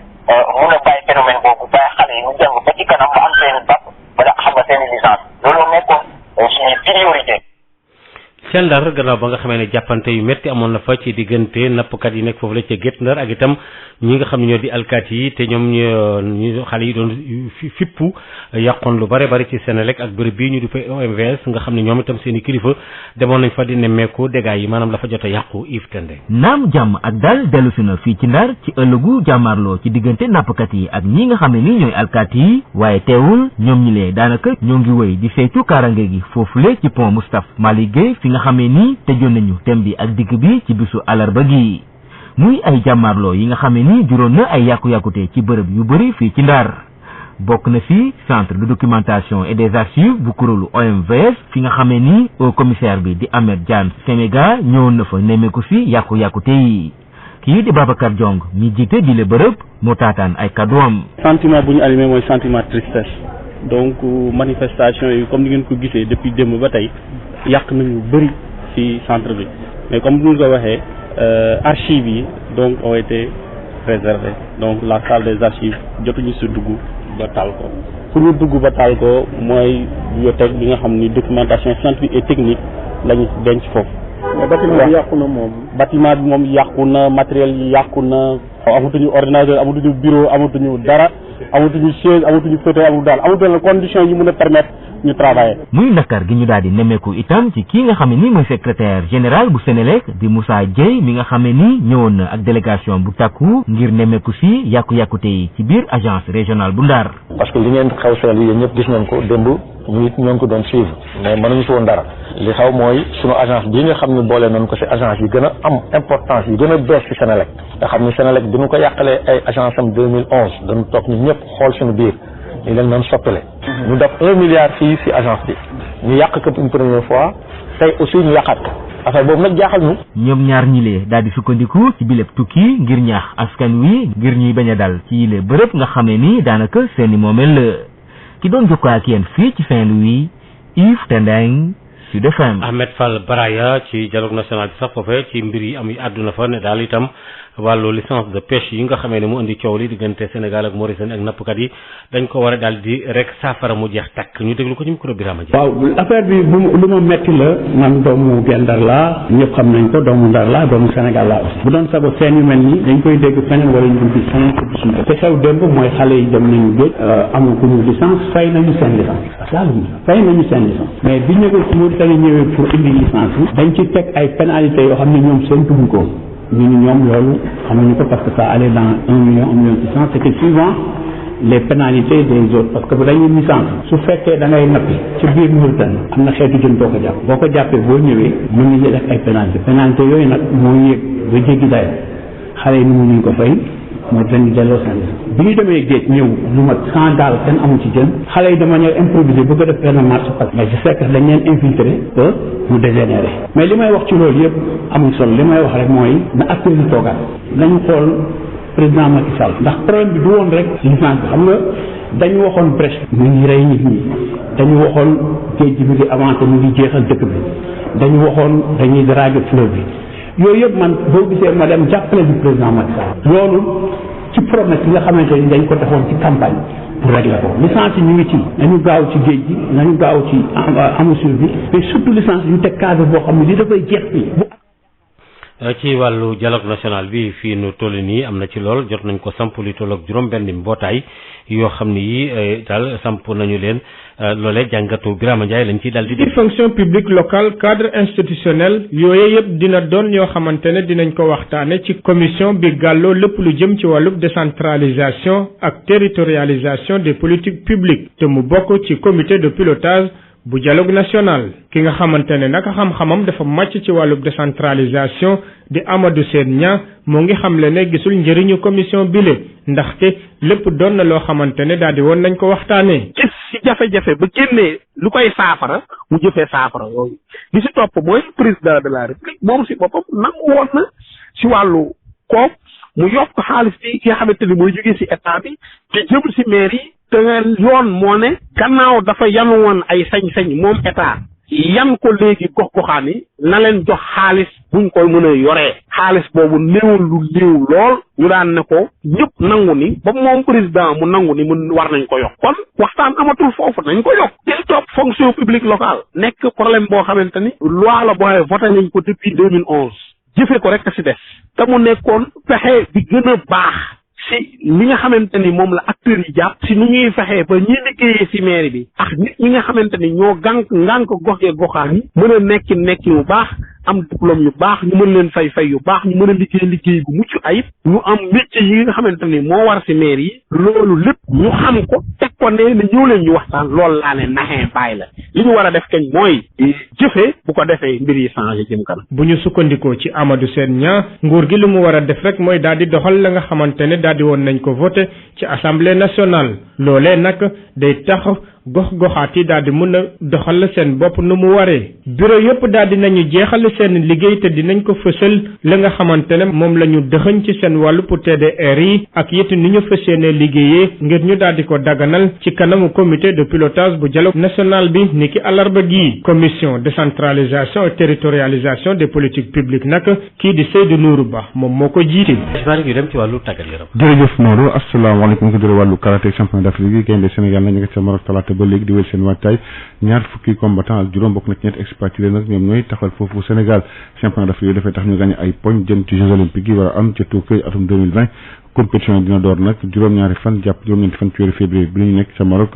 mun a bàyyi phénomène boobu bàyyi xale yi ñu jàng ba ci kanam ba am seeni bac wala xam nga seeni licence loolu nekkoon suñuy priorité. seen Ndar gannaaw ba nga xamee ne jàppante yu métti amoon na fa ci diggante nappkat yi nekk foofu la ca Guet Ndar ak itam ñi nga xam ne ñoo di alkaati yi te ñoom ñu xale yi doon fippu yàqoon lu bare bari ci Senelec ak bërëb bii ñu di fay OMVS nga xam ne ñoom itam seen i kilifa demoon nañ fa di nemmeeku dégâts yi maanaam la fa jot a yàqu Yves Tendé. naam jàmm ak daal dellusi na fii ci Ndar ci ëllëgu jàmmaarloo ci diggante nappkat yi ak ñi nga xam ne ni ñooy alkaati yi waaye teewul ñoom ñi lee daanaka ñoo ngi wéy di saytu kaarange gi foofule ci pont Moustapha Malick Gueye fi nga xamee ni tëjoon nañu tem bi ak digg bi ci bisu alarba gi muy ay jàmmaarloo yi nga xamee ni juróon na ay yàqu-yàqute ci bërëb yu bëri fii ci Ndar bokk na fi centre de documentation et des archives bu kuréelu OMVS fi nga xamee ni au commissaire bi di Ahmed Diane Séméga ñëwoon na fa nemmeeku fi yàqu-yàqute yi kii di Babacar Diong mi jiite di le bërëb moo taataan ay kàdduwam. sentiment bu ñu allumé mooy sentiment tristesse donc manifestation yi comme ni ngeen ko gisee depuis démb ba tey yàq nañu bëri ci centre bi mais comme ni ñu ko waxee archives yi donc ont été préservées donc la salle des archives jotuñu si dugg ba taal ko fu ñu dugg ba taal ko mooy bibliothèque bi nga xam ni documentation scientifique et technique lañu denc foofu. mais bâtiment bi yàqu na moom. bâtiment bi moom yàqu na matériel yi yàqu na. amatuñu ordinateur amatuñu bureau amatuñu dara amatuñu chaise amatuñu fauteuil amul daal amatuñu conditions yi mën a permettre ñu travailler. muy nakar gi ñu daal di nemmeeku itam ci kii nga xam ne ni mooy secrétaire général bu Senelec di Moussa Dieye mi nga xam ne ni ñëwoon na ak délégation bu takku ngir nemmeeku si yàqu-yàqute yi ci biir agence régionale bu Ndar. parce que li ngeen xew seel yi yéen ñëpp gis nañ ko démb ñu it ñoo ngi ko doon suivre mais mënuñu si woon dara li xaw mooy sunu agence bii nga xam ne boole nañ ko si agence yi gën a am importance yi gën a bees si Senelec nga xam ne Senelec bi ñu ko yàqalee ay agence am 2011 dañu toog ñun ñëpp xool suñu biir ñu leen doon soppale ñu def 1 milliard fii si agence bi ñu yàq ko une première fois tey aussi ñu yàqaat ko affaire boobu nag jaaxal ñu. ñoom ñaar ñilee daal di sukkandiku ci bileb tukki ngir ñaax askan wi ngir ñuy bañ a dal ci yile bërëb nga xamee ni daanaka seeni moomeel la ki doon jokkoo ak yéen fii ci Saint-Louis Yves Tendeng Sud FM. Ahmed Fall Baraya ci dialogue national bi sax foofee ci mbir yi am àdduna fa ne daal itam wàllu licence de pêche yi nga xamee ne mu indi coow li diggante Sénégal ak Mauritanie ak nappkat yi dañ ko war a daal di rek saafara mu jeex takk ñu déglu ko ci micro bi Birama Dia. waaw affaire bi lu ma metti la man doomu Guet Ndar laa ñëpp xam nañ ko doomu Ndar laa doomu Sénégal laa aussi bu doon sago seen yu mel nii dañ koy dégg feneen wala ñu gis feneen ko suñu te xew démb mooy xale yi dem nañu géej amaguñu licence fay nañu seen licence fay nañu seen licence mais bi ñu ko Mauritanie ñëwee pour indi licence yi dañ ci teg ay pénalités yoo xam ne ñoom seen tuñ ko ñoom loolu xamuñu ko parce que ça allait dans 1 million 1 million 600 c'était suivant les pénalités des autres parce que bu dañuy licence su fekkee da ngay nappi ci biir Mauritanie am na xeetu jën boo ko jàppee boo ñëwee mën nañu def ay pénalité yooyu nag moo yéeg ba jéggi dayo xale yi nu ñu ko fay moo dañu delloo seen bi ñu demee géej ñëw lu mat 100 daal kenn amu ci jën xale yi de manière improvisée bëgg a def benn marche parce que mais je sais que dañ leen infiltré que mu dégénéré mais li may wax ci loolu yëpp amul solo li may wax rek mooy na acteur yi toogaat nañu xool président Macky Sall ndax problème bi du woon rek licence bi xam nga dañu waxoon brèche mu ngi rey nit ñi dañu waxoon géej gi mi ngi avancé mu ngi jeexal dëkk bi dañu waxoon dañuy draguer fleuve bi yooyu yëpp man boo gisee ma dem jàppale du président Macky Sall loolu ci promesse yi nga xamante ni dañ ko defoon ci campagne pour régler ko licence yi ñu ngi ci nañu gaaw ci géej gi nañu gaaw ci amosure bi mais surtout licence yu teg cadre boo xam ne li dafay jeex bi ci wàllu dialogue national bi fii nu toll nii am na ci lool jot nañ ko samp li tolloog juróom-benn mbootaay yoo xam ne yi daal samp nañu leen loolee jàngatu Birama Ndiaye lañ ciy daal di def. fonction publique locale cadre institutionnel yooyu yëpp dina doon yoo xamante ne dinañ ko waxtaane ci commission bi gàlloo lépp lu jëm ci wàllub décentralisation ak territorialisation des politiques publiques te mu bokk ci comité de pilotage bu dialogue national ki nga xamante ne naka xam-xamam dafa màcc ci wàllub décentralisation di Amadou Sène Niang moo ngi xamle ne gisul njëriñu commission bile ndaxte lépp doon na loo xamante ne daal di woon nañ ko waxtaanee. gis ci jafe-jafe ba génnee lu koy saafara mu jëfee saafara yooyu li si topp mooy président de la république moom si boppam nangu woon na si wàllu koom mu yokk xaalis bi nga xamante ni mooy jógee si état bi te jëm si maire yi te yoon moo ne gannaaw dafa yanu woon ay sañ-sañ moom état yan ko léegi gox-goxaan yi na leen jox xaalis buñ koy mën a yoree xaalis boobu néewul lu néew lool ñu daan ne ko ñëpp nangu ni ba moom président mu nangu ni mun war nañ ko yokk kon waxtaan amatul foofu nañ ko yokk del topp fonction publique locale nekk problème boo xamante ni loi la booy voté nañ ko depuis 2011 jëfe ko rek a si des te mu nekkoon pexe bi gën a baax si li nga xamante ni moom la acteurs yi jàpp si nu ñuy fexee ba ñi liggéeyee si mairie bi ak nit ñi nga xamante ni ñoo ngànk gox yee goxaan yi mën a nekki yu baax am diplôme yu baax ñu mën leen fay yu baax ñu mën a liggéey gu mucc ayib ñu am métier yi nga xamante ni moo war si mairie yi loolu lépp ñu xam ko teg ko ne ñëw leen ñu waxtaan loolu laa ne naxee bàyyi la li ñu war a def kañ mooy jëfee bu ko defee mbir yi changé jëm kanam. bu ñu sukkandikoo ci Amadou Sène Niang nguur gi lu mu war a def rek mooy daal di doxal la nga xamante ne daal di woon nañ ko voté ci assemblée nationale loolee nag day tax gox-goxaat yi daal di mën a doxal seen bopp nu mu waree bureau yëpp daal di nañu jeexal seen liggéey te dinañ ko fësal la nga xamante ne moom la ñu dëxëñ ci seen wàllu pour TDR yi ak it ni ñu fas yéene liggéeyee ngir ñu daal di ko daganal ci kanamu comité de pilotage bu dialogue national bi niki àllarba gii commission décentralisation et territorialisation des politiques publiques nag kii di Seydou Nourou Ba moom moo ko jiite. ñu dem ci wàllu tàggat yaram. jërëjëf Maodo asalaamaaleykum ko jëre wàllu karaté champion d'Afrique yi gaynde Sénégal na ñu ngi ca Maroc talaata ba léegi di wéy seen waajtaay ñaar fukki combattant ak juróom bokk na ci ñetti expatrié nag ñoom ñooy taxawal foofu Sénégal champion d'Afrique yi dafay tax ñu gagné ay poñ jëm ci Jeux olympiques yi war a am ca Tokyo atum 2020 compétition yi dina door nag juróom-ñaari fan jàpp juróom-ñeenti fan ci weeru février bi ñu nekk ca Maroc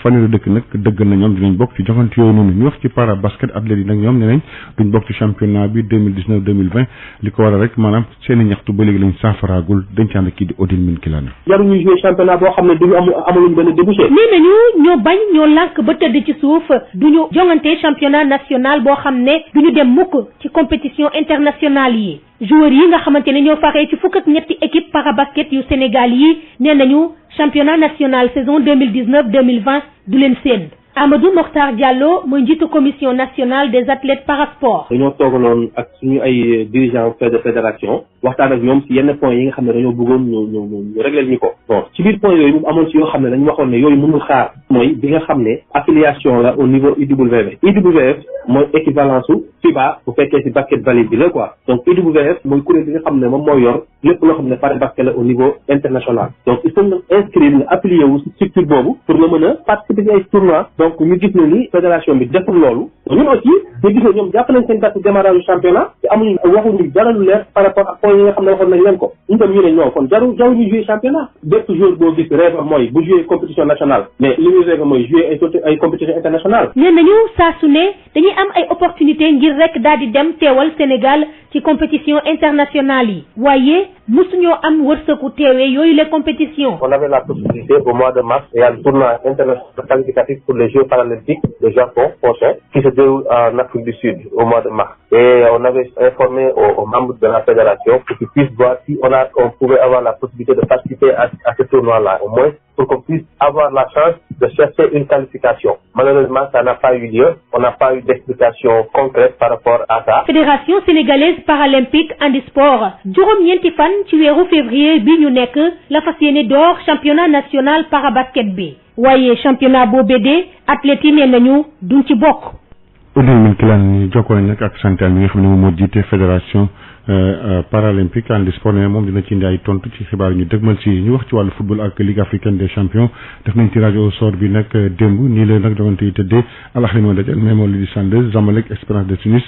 fanweeri dëkk nag dëgg na ñoom dinañ bokk ci joxante yooyu noonu ñu wax ci para basket athlètes yi nag ñoom ne nañ duñ bokk ci championnat bi 2019-2020 li ko waral rek maanaam seeni ñaxtu ba léegi lañ saafaraagul dañ ci ànd kii di Odile Mine Kilane. jaruñu jouer championnat boo xam ne duñu amuluñ benn débouché. nee nañu ñoo bañ ñoo lànk ba tëdd ci suuf duñu jongante championnat national boo xam ne duñu dem mukk ci compétition internationale yi. joueurs yi nga xamante ne ñoo faxee ci fukk ak ñetti équipe parabasket yu Sénégal yi nee nañu championnat national saison 2019-2020 du leen seen. Amadou Mokhtar Diallo mooy njiitu commission nationale des athlètes parasport. dañoo toogaloon ak suñu ay dirigeants de fédération waxtaan ak ñoom ci yenn points yi nga xam ne dañoo bëggoon ñu régleel ñu ko. bon ci biir points yooyu amoon ci yoo xam ne dañu waxoon ne yooyu mënul xaar mooy bi nga xam ne affiliation la au niveau IWF. IWF mooy équivalence su FIBA bu fekkee ci basket valide bi la quoi donc IWF mooy kuréel bi nga xam ne moom moo yor lépp loo xam ne pare basket la au niveau international donc il faut nga inscrire nga affilié wu ci structure boobu pour nga mën a participer ci ay tournois. donc ñu gis ne ni fédération bi deful loolu ñun aussi ñu gis ne ñoom jàpp nañ seen date démarrage championnat te amuñu waxuñu dara lu leer par rapport ak points yi nga xam ne waxoon nañ leen ko ñu dem ñu ne non kon jaru ñu jouer championnat bépp jour boo gis rêve mooy bu jouer compétition nationale mais li ñuy rêve mooy jouer ay compétition internationale. nee nañu saa su ne dañuy am ay opportunité ngir rek daal di dem teewal Sénégal ci compétition internationale yi waaye musuñoo am wërsëgu teewee yooyu les compétitions. On avait la possibilité au mois de mars il y a le tournoi international qualificatif pour les Jeux paralympiques de Japon prochain qui se déroule en Afrique du Sud au mois de mars et on avait informé aux membres de la fédération pour qu'ils puissent voir si on pouvait avoir la possibilité de participer à ce tournoi-là au moins pour qu'on puisse avoir la chance de chercher une qualification. Malheureusement, ça n'a pas eu lieu. On n'a pas eu d'explication concrète par rapport à ça. Fédération sénégalaise paralympique handisport juróom-ñeenti fan ci weeru février bi ñu nekk la fas yéene door championnat national parabasket bi waaye championnat boobee de athlètes yi nee nañu duñ ci bokk. Odile Mine Kilane jokkoo nañ nag ak santal mi nga xam ne moom moo jiite fédération paralympique handisport ne moom dina ci indi ay tontu ci xibaar ñu dëgmal si ñu wax ci wàllu football ak ligue africaine des champions def nañ tirage au sort bi nag démb nii la nag dogante yi tëddee Al Ahly moo dajal Mamelodi Sundowns Zamalek Espérance de Tunis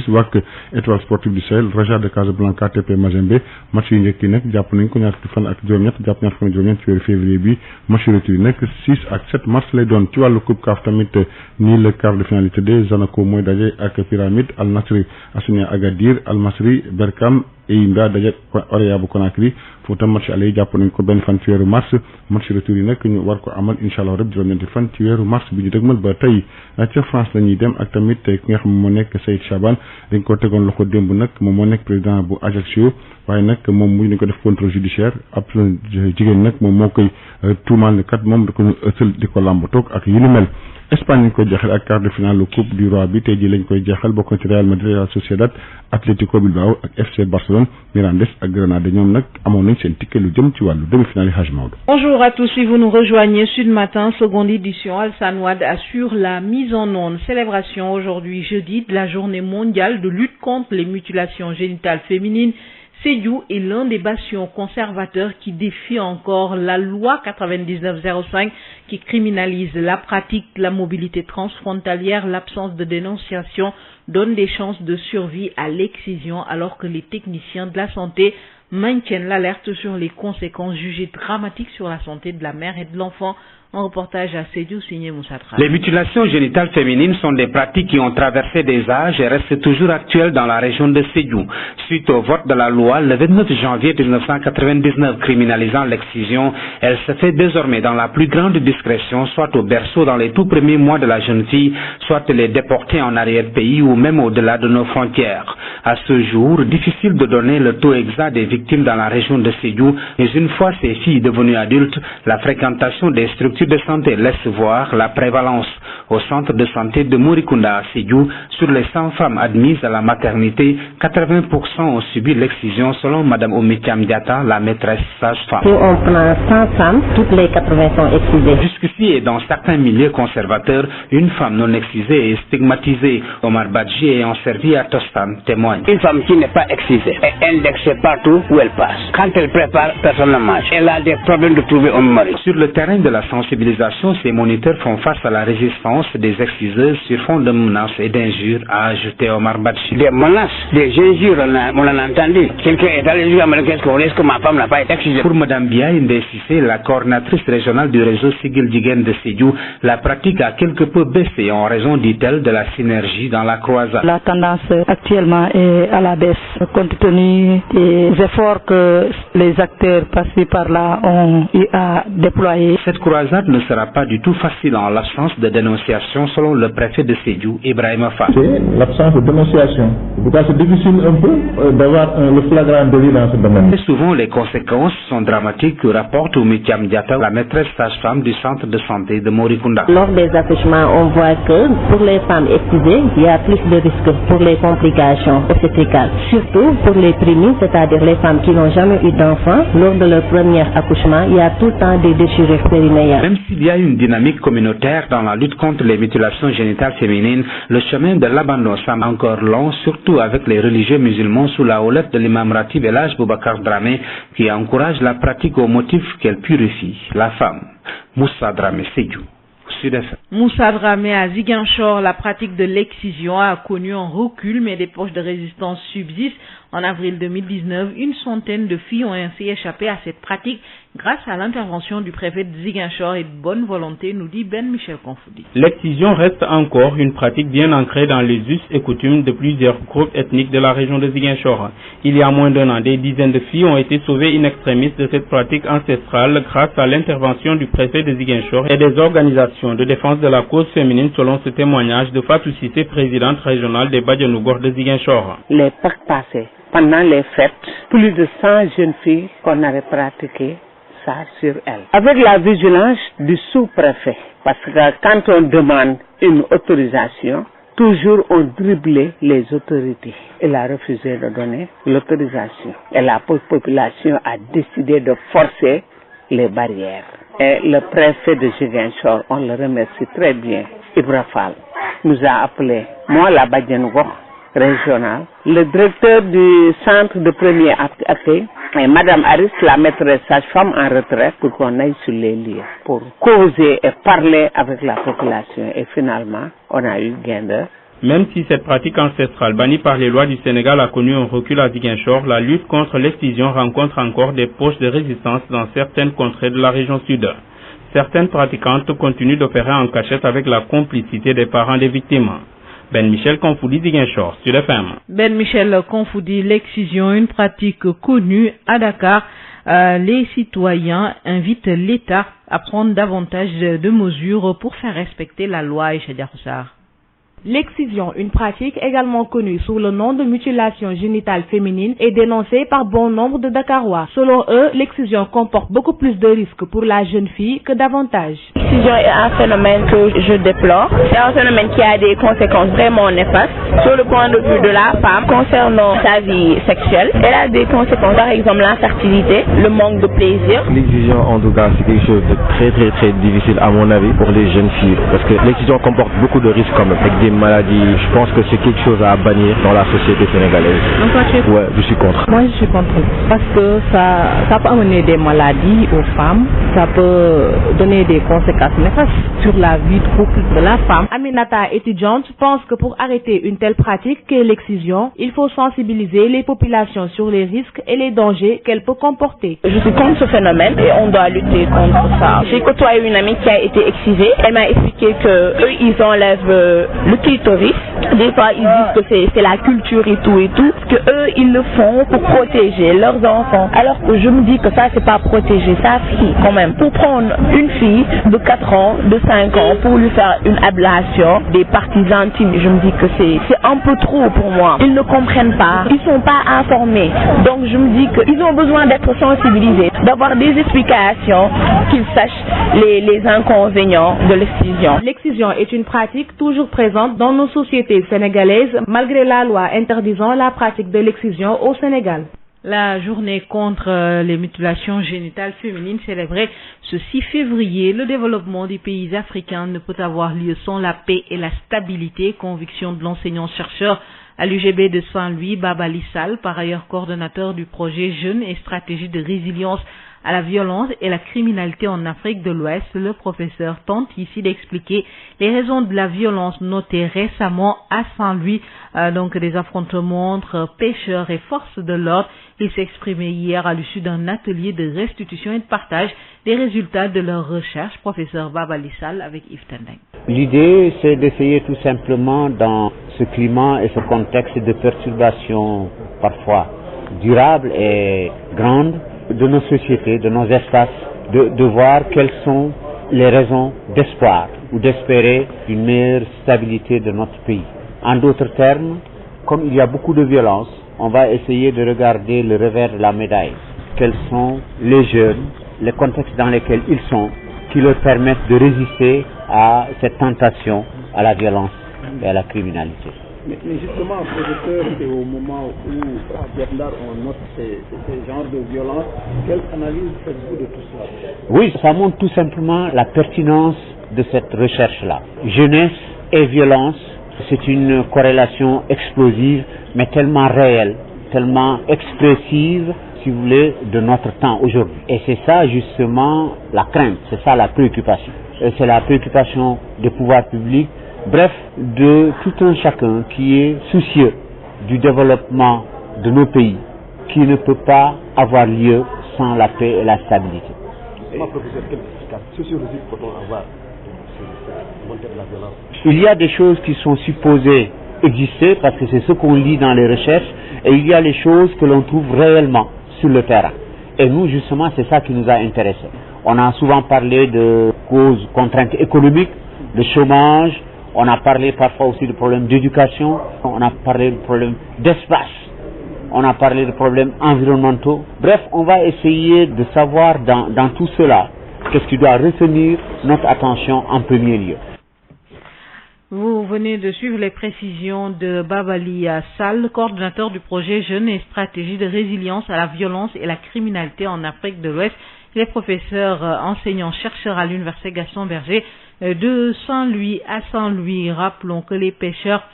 WAC Étoile sportive du Sahel Raja de Casablanca TP Mazembe match yu njëkk yi nag jàpp nañ ko ñaar fukki fan ak juróom-ñett jàpp ñaar fukki fan ak juróom-ñett ci weeru février bi match retour yi nag 6 ak 7 mars lay doon ci wàllu coupe CAF tamit nii la quart de finale yi tëddee Zanaco mooy daje ak Pyramide Al Nassr Asania Agadir Al Masry Berkane Eimba daje Orea bu Conakry foofu tam match aller yi jàpp nañ ko benn fan ci weeru mars match retour yi nag ñu war ko amal incha allah rek juróom-ñeenti fan ci weeru mars bi ñu dëgmal ba tey ca France la ñuy dem ak tamit ki nga xam moo nekk Saïd Chaban dañ ko tegoon loxo démb nag moom moo nekk président bu Ajaccio waaye nag moom mujj nañ ko def contrôle judiciaire ab jigéen nag moom moo koy tuumaal ne kat moom da ko ësal di ko làmb toog ak yu ni mel Espagne lañ koy jeexal ak quart de finale la coupe du roi bi tey jii lañ koy jeexal bokk na ci Real Madrid, Real Sociedad, Atlético Bilbao ak FC Barcelone, Mirandés ak Granada ñoom nag amoon nañ seen ticket lu jëm ci wàllu demi-finale Hadj Maodo. Bonjour à tous, si vous nous rejoignez, Sud Matin, seconde édition, Alassane Wade assure la mise en onde. Célébration aujourd'hui jeudi de la journée mondiale de lutte contre les mutilations génitales féminines. Sédhiou est l'un des bastions conservateurs qui défie encore la loi 9905 qui criminalise la pratique, la mobilité transfrontalière, l'absence de dénonciation donne des chances de survie à l'excision alors que les techniciens de la santé maintiennent l'alerte sur les conséquences jugées dramatiques sur la santé de la mère et de l'enfant. Un reportage à Sédhiou signé Moussa Traoré. Les mutilations génitales féminines sont des pratiques qui ont traversé des âges et restent toujours actuelles dans la région de Sédhiou. Suite au vote de la loi le 29 janvier 1999 criminalisant l'excision, elle se fait désormais dans la plus grande discrétion, soit au berceau dans les tout premiers mois de la jeune fille, soit les déporter en arrière-pays ou même au-delà de nos frontières. À ce jour, difficile de donner le taux exact des victimes dans la région de Sédhiou, mais une fois ces filles devenues adultes, la fréquentation des structures de santé laisse voir la prévalence. Au centre de santé de Morikunda à Sédhiou, sur les 100 femmes admises à la maternité, 80% ont subi l'excision selon Madame Oumitiam Diatta, la maîtresse sage-femme. Si on prend 100 femmes, toutes les 80 sont excisées. Jusqu'ici et dans certains milieux conservateurs, une femme non excisée est stigmatisée. Omar Badji ayant servi à Tostan témoigne. Une femme qui n'est pas excisée est indexée partout où elle passe. Quand elle prépare, personne ne mange. Elle a des problèmes de trouver un mari. Sur le terrain de la sensibilisation, ces moniteurs font face à la résistance des exciseuses sur fond de menaces et d'injures, a ajouté Omar Badji. Des menaces, des injures, on en a entendu. Quelqu'un est allé dire à qu'est-ce qu'on risque que ma femme n'a pas été excisée. Pour Madame Biaye Ndessissé, la coordinatrice régionale du réseau Sigil Djigen de Sédhiou, la pratique a quelque peu baissé en raison, dit-elle, de la synergie dans la croisade. La tendance actuellement est à la baisse, compte tenu des efforts que les acteurs passés par là ont eu à déployer. Cette croisade ne sera pas du tout facile en l'absence de dénonciation, selon le préfet de Sédhiou, Ibrahima Fall. C'est l'absence de dénonciation. En tout cas, c'est difficile un peu d'avoir le flagrant délit dans ce domaine. Et souvent, les conséquences sont dramatiques, rapporte Oumitiam Diatta, la maîtresse sage-femme du centre de santé de Morikunda. Lors des accouchements, on voit que pour les femmes excisées, il y a plus de risques pour les complications obstétricales. Surtout pour les prémices, c'est-à-dire les femmes qui n'ont jamais eu d'enfants, lors de leur premier accouchement, il y a tout le temps des déchirures périnéales. Même s'il y a une dynamique communautaire dans la lutte contre les mutilations génitales féminines, le chemin de l'abandon semble encore long, surtout avec les religieux musulmans sous la houlette de l'imam Ratib El Hadj Boubacar Dramé, qui encourage la pratique au motif qu'elle purifie la femme. Moussa Dramé, Sédhiou. Moussa Dramé à Ziguinchor, la pratique de l'excision a connu un recul, mais des poches de résistance subsistent. En avril 2019, une centaine de filles ont ainsi échappé à cette pratique grâce à l'intervention du préfet de Ziguinchor et de bonne volonté, nous dit Ben Michel Confoudi. L'excision reste encore une pratique bien ancrée dans les us et coutumes de plusieurs groupes ethniques de la région de Ziguinchor. Il y a moins d'un an, des dizaines de filles ont été sauvées in extremis de cette pratique ancestrale grâce à l'intervention du préfet de Ziguinchor et des organisations de défense de la cause féminine, selon ce témoignage de Fatou Cissé, présidente régionale des Badianougor de Ziguinchor. Les Pâques passées, pendant les fêtes, plus de 100 jeunes filles qu'on avait pratiqué ça sur elles. Avec la vigilance du sous-préfet, parce que quand on demande une autorisation, toujours on driblait les autorités. Il a refusé de donner l'autorisation. Et la population a décidé de forcer les barrières. Et le préfet de Ziguinchor, on le remercie très bien, Ibra Fall, nous a appelé, moi la Badianougor régionale, le directeur du centre de premier accueil et Madame Aris, la maîtresse sage-femme en retraite, pour qu'on aille sur les lieux, pour causer et parler avec la population. Et finalement, on a eu gain d'heure. Même si cette pratique ancestrale bannie par les lois du Sénégal a connu un recul à Ziguinchor, la lutte contre l'excision rencontre encore des poches de résistance dans certaines contrées de la région sud. Certaines pratiquantes continuent d'opérer en cachette avec la complicité des parents des victimes. Ben Michel Confoudi, Ziguinchor, Sud FM. Ben Michel Confoudi, l'excision, une pratique connue à Dakar. Les citoyens invitent l'État à prendre davantage de mesures pour faire respecter la loi. Aïcha Diaroussar. L'excision, une pratique également connue sous le nom de mutilation génitale féminine, est dénoncée par bon nombre de Dakarois. Selon eux, l'excision comporte beaucoup plus de risques pour la jeune fille que d'avantages. L'excision est un phénomène que je déplore. C'est un phénomène qui a des conséquences vraiment néfastes sur le point de vue de la femme concernant sa vie sexuelle. Elle a des conséquences, par exemple l'infertilité, le manque de plaisir. L'excision, en tout cas, c'est quelque chose de très difficile à mon avis pour les jeunes filles, parce que l'excision comporte beaucoup de risques quand même, avec des maladies. Je pense que c'est quelque chose à bannir dans la société sénégalaise. Donc toi, tu es... Ouais, je suis contre. Moi, je suis contre, parce que ça peut amener des maladies aux femmes, ça peut donner des conséquences néfastes sur la vie de couple de la femme. Aminata, étudiante, pense que pour arrêter une telle pratique qu'est l'excision, il faut sensibiliser les populations sur les risques et les dangers qu'elle peut comporter. Je suis contre ce phénomène et on doit lutter contre ça. J'ai côtoyé une amie qui a été excisée. Elle m'a expliqué que eux, ils enlèvent le clitoris. Des fois, ils disent que c'est la culture et tout, que eux, ils le font pour protéger leurs enfants. Alors que je me dis que ça, c'est pas protéger sa fille quand même. Pour prendre une fille de 4 ans, de 5 ans, pour lui faire une ablation des parties intimes, je me dis que c'est un peu trop pour moi. Ils ne comprennent pas, ils sont pas informés. Donc je me dis qu'ils ont besoin d'être sensibilisés, d'avoir des explications, qu'ils sachent les inconvénients de l'excision. L'excision est une pratique toujours présente dans nos sociétés sénégalaises, malgré la loi interdisant la pratique de l'excision au Sénégal. La journée contre les mutilations génitales féminines célébrée ce 6 février. Le développement des pays africains ne peut avoir lieu sans la paix et la stabilité, conviction de l'enseignant-chercheur à l'UGB de Saint-Louis, Babali Sall, par ailleurs coordonnateur du projet Jeunes et stratégie de résilience à la violence et la criminalité en Afrique de l'Ouest. Le professeur tente ici d'expliquer les raisons de la violence notée récemment à Saint-Louis, donc des affrontements entre pêcheurs et forces de l'ordre. Il s'est exprimé hier à l'issue d'un atelier de restitution et de partage des résultats de leurs recherches. Professeur Babali Sall avec Yves Tendeng. L'idée, c'est d'essayer tout simplement dans ce climat et ce contexte de perturbation parfois durable et grande de nos sociétés, de nos espaces, de voir quelles sont les raisons d'espoir ou d'espérer une meilleure stabilité de notre pays. En d'autres termes, comme il y a beaucoup de violence, on va essayer de regarder le revers de la médaille. Quels sont les jeunes, les contextes dans lesquels ils sont, qui leur permettent de résister à cette tentation, à la violence et à la criminalité. Mais justement, professeur, c'est au moment où à Vietnam on note ces genres de violence, quelle analyse faites-vous de tout cela? Oui, ça montre tout simplement la pertinence de cette recherche-là. Jeunesse et violence, c'est une corrélation explosive, mais tellement réelle, tellement expressive, si vous voulez, de notre temps aujourd'hui. Et c'est ça justement la crainte, c'est ça la préoccupation. Et c'est la préoccupation des pouvoirs publics, bref, de tout un chacun qui est soucieux du développement de nos pays, qui ne peut pas avoir lieu sans la paix et la stabilité. Il y a des choses qui sont supposées exister parce que c'est ce qu'on lit dans les recherches, et il y a les choses que l'on trouve réellement sur le terrain. Et nous, justement, c'est ça qui nous a intéressés. On a souvent parlé de causes, contraintes économiques, de chômage. On a parlé parfois aussi de problèmes d'éducation, on a parlé de problèmes d'espace, on a parlé de problèmes environnementaux. Bref, on va essayer de savoir dans tout cela qu'est-ce qui doit retenir notre attention en premier lieu. Vous venez de suivre les précisions de Babali Sall, coordonnateur du projet Jeunes et stratégie de résilience à la violence et la criminalité en Afrique de l'Ouest. Il est professeur enseignant-chercheur à l'Université Gaston Berger de Saint-Louis à Saint-Louis. Rappelons que les pêcheurs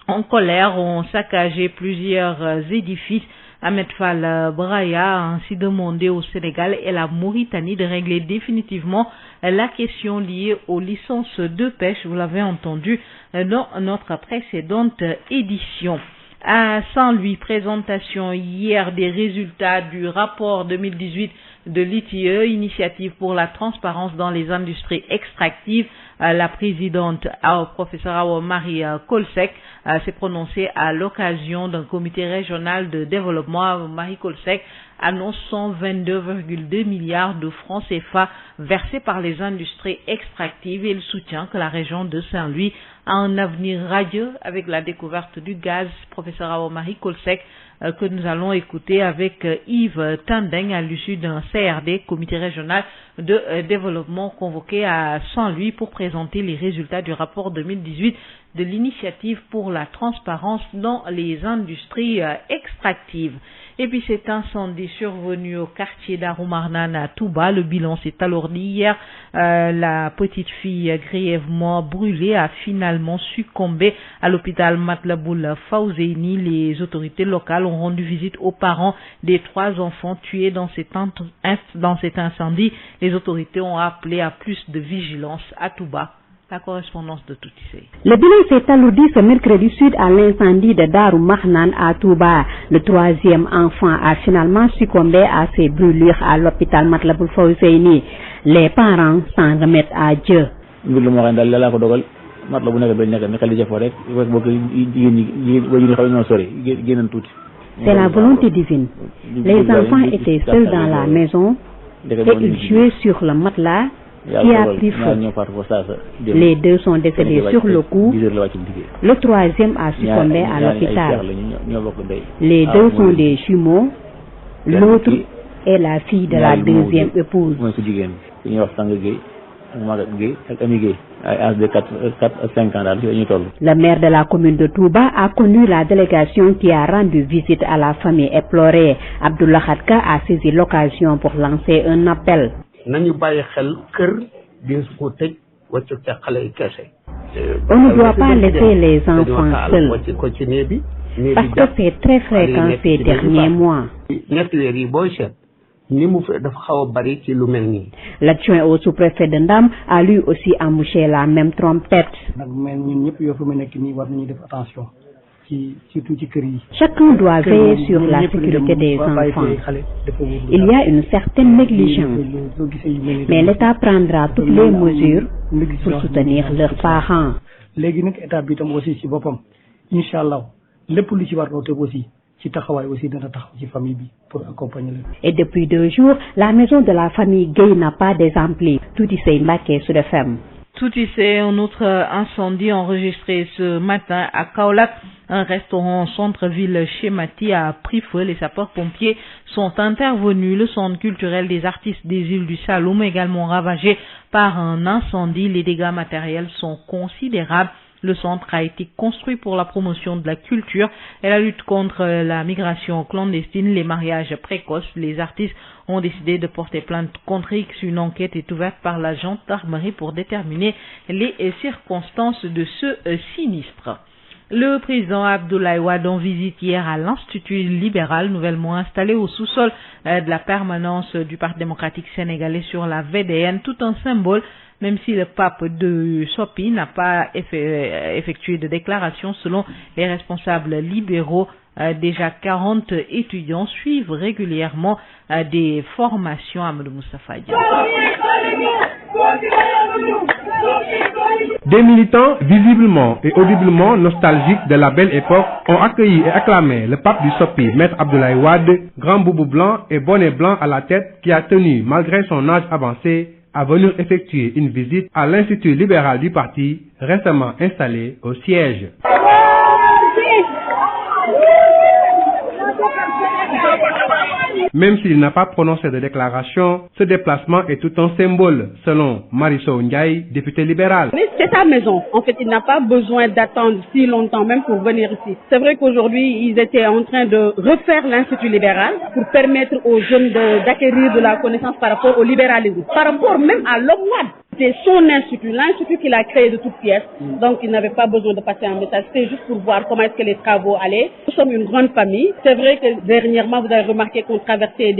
en colère ont saccagé plusieurs édifices. Ahmed Fall Braya a ainsi demandé au Sénégal et la Mauritanie de régler définitivement la question liée aux licences de pêche. Vous l'avez entendu dans notre précédente édition. À Saint-Louis, présentation hier des résultats du rapport 2018 de l'ITIE, Initiative pour la transparence dans les industries extractives. La présidente, professeure Awa-Marie Kolsek, s'est prononcée à l'occasion d'un comité régional de développement. Marie Kolsek annonce 122,2 milliards de francs CFA versés par les industries extractives et le soutien que la région de Saint-Louis a un avenir radieux avec la découverte du gaz. Professeur Awa-Marie Kolsek, que nous allons écouter avec Yves Tandeng à l'issue d'un CRD, comité régional de développement convoqué à Saint-Louis pour présenter les résultats du rapport 2018 de l'initiative pour la transparence dans les industries extractives. Et puis cet incendie survenu au quartier d'Arumarnan à Touba, le bilan s'est alourdi hier. La petite fille grièvement brûlée a finalement succombé à l'hôpital Matlaboul Fawzeyni. Les autorités locales ont rendu visite aux parents des 3 enfants tués dans cet incendie. Les autorités ont appelé à plus de vigilance à Touba. La correspondance de Toutissé. Le bilan s'est alourdi ce mercredi suite à l'incendie de Darou Mahnan à Touba. Le 3e enfant a finalement succombé à ses brûlures à l'hôpital Matlaboul Fawzeyni. Les parents s'en remettent à Dieu. C'est la volonté divine. Les enfants étaient seuls dans la maison et ils jouaient sur le matelas qui a pris feu. Les 2 sont décédés sur le coup. Le 3e a succombé à l'hôpital. Les 2 sont des jumeaux. L'autre est la fille de la 2e épouse. Le maire de la commune de Touba a connu la délégation qui a rendu visite à la famille éplorée. Abdullah Khadka a saisi l'occasion pour lancer un appel. On ne doit pas laisser les enfants seuls parce que c'est très fréquent ces derniers mois. L'adjoint au sous-préfet de Ndam a lui aussi embouché la même trompette. Chacun doit veiller sur la sécurité des enfants. Il y a une certaine négligence, mais l'État prendra toutes les mesures pour soutenir leurs parents. Et depuis 2 jours, la maison de la famille Gueye n'a pas d'exemplaire. Tout y s'est embarqué sur le ferme. Tout y s'est un autre incendie enregistré ce matin à Kaolack. Un restaurant en centre-ville chez Mati a pris feu. Les sapeurs-pompiers sont intervenus. Le centre culturel des artistes des îles du Saloum est également ravagé par un incendie. Les dégâts matériels sont considérables. Le centre a été construit pour la promotion de la culture et la lutte contre la migration clandestine, les mariages précoces. Les artistes ont décidé de porter plainte contre X. Une enquête est ouverte par la gendarmerie pour déterminer les circonstances de ce sinistre. Le président Abdoulaye Wade en visite hier à l'Institut libéral, nouvellement installé au sous-sol de la permanence du Parti démocratique sénégalais sur la VDN, tout un symbole. Même si le pape de Sopi n'a pas effectué de déclaration selon les responsables libéraux, déjà 40 étudiants suivent régulièrement des formations à Amadou Moustapha Dia. Des militants visiblement et audiblement nostalgiques de la belle époque ont accueilli et acclamé le pape du Sopi, Maître Abdoulaye Wade, grand boubou blanc et bonnet blanc à la tête, qui a tenu, malgré son âge avancé, à venir effectuer une visite à l'Institut libéral du parti, récemment installé au siège. Même s'il n'a pas prononcé de déclaration, ce déplacement est tout un symbole, selon Marisol Ndiaye, députée libérale. C'est sa maison. En fait, il n'a pas besoin d'attendre si longtemps même pour venir ici. C'est vrai qu'aujourd'hui, ils étaient en train de refaire l'Institut libéral pour permettre aux jeunes d'acquérir de la connaissance par rapport au libéralisme. Par rapport même à l'homme Wade. C'est son institut, l'institut qu'il a créé de toutes pièces. Donc, il n'avait pas besoin de passer un message. C'était juste pour voir comment est-ce que les travaux allaient. Nous sommes une grande famille. C'est vrai que dernièrement, vous avez remarqué qu'on traversait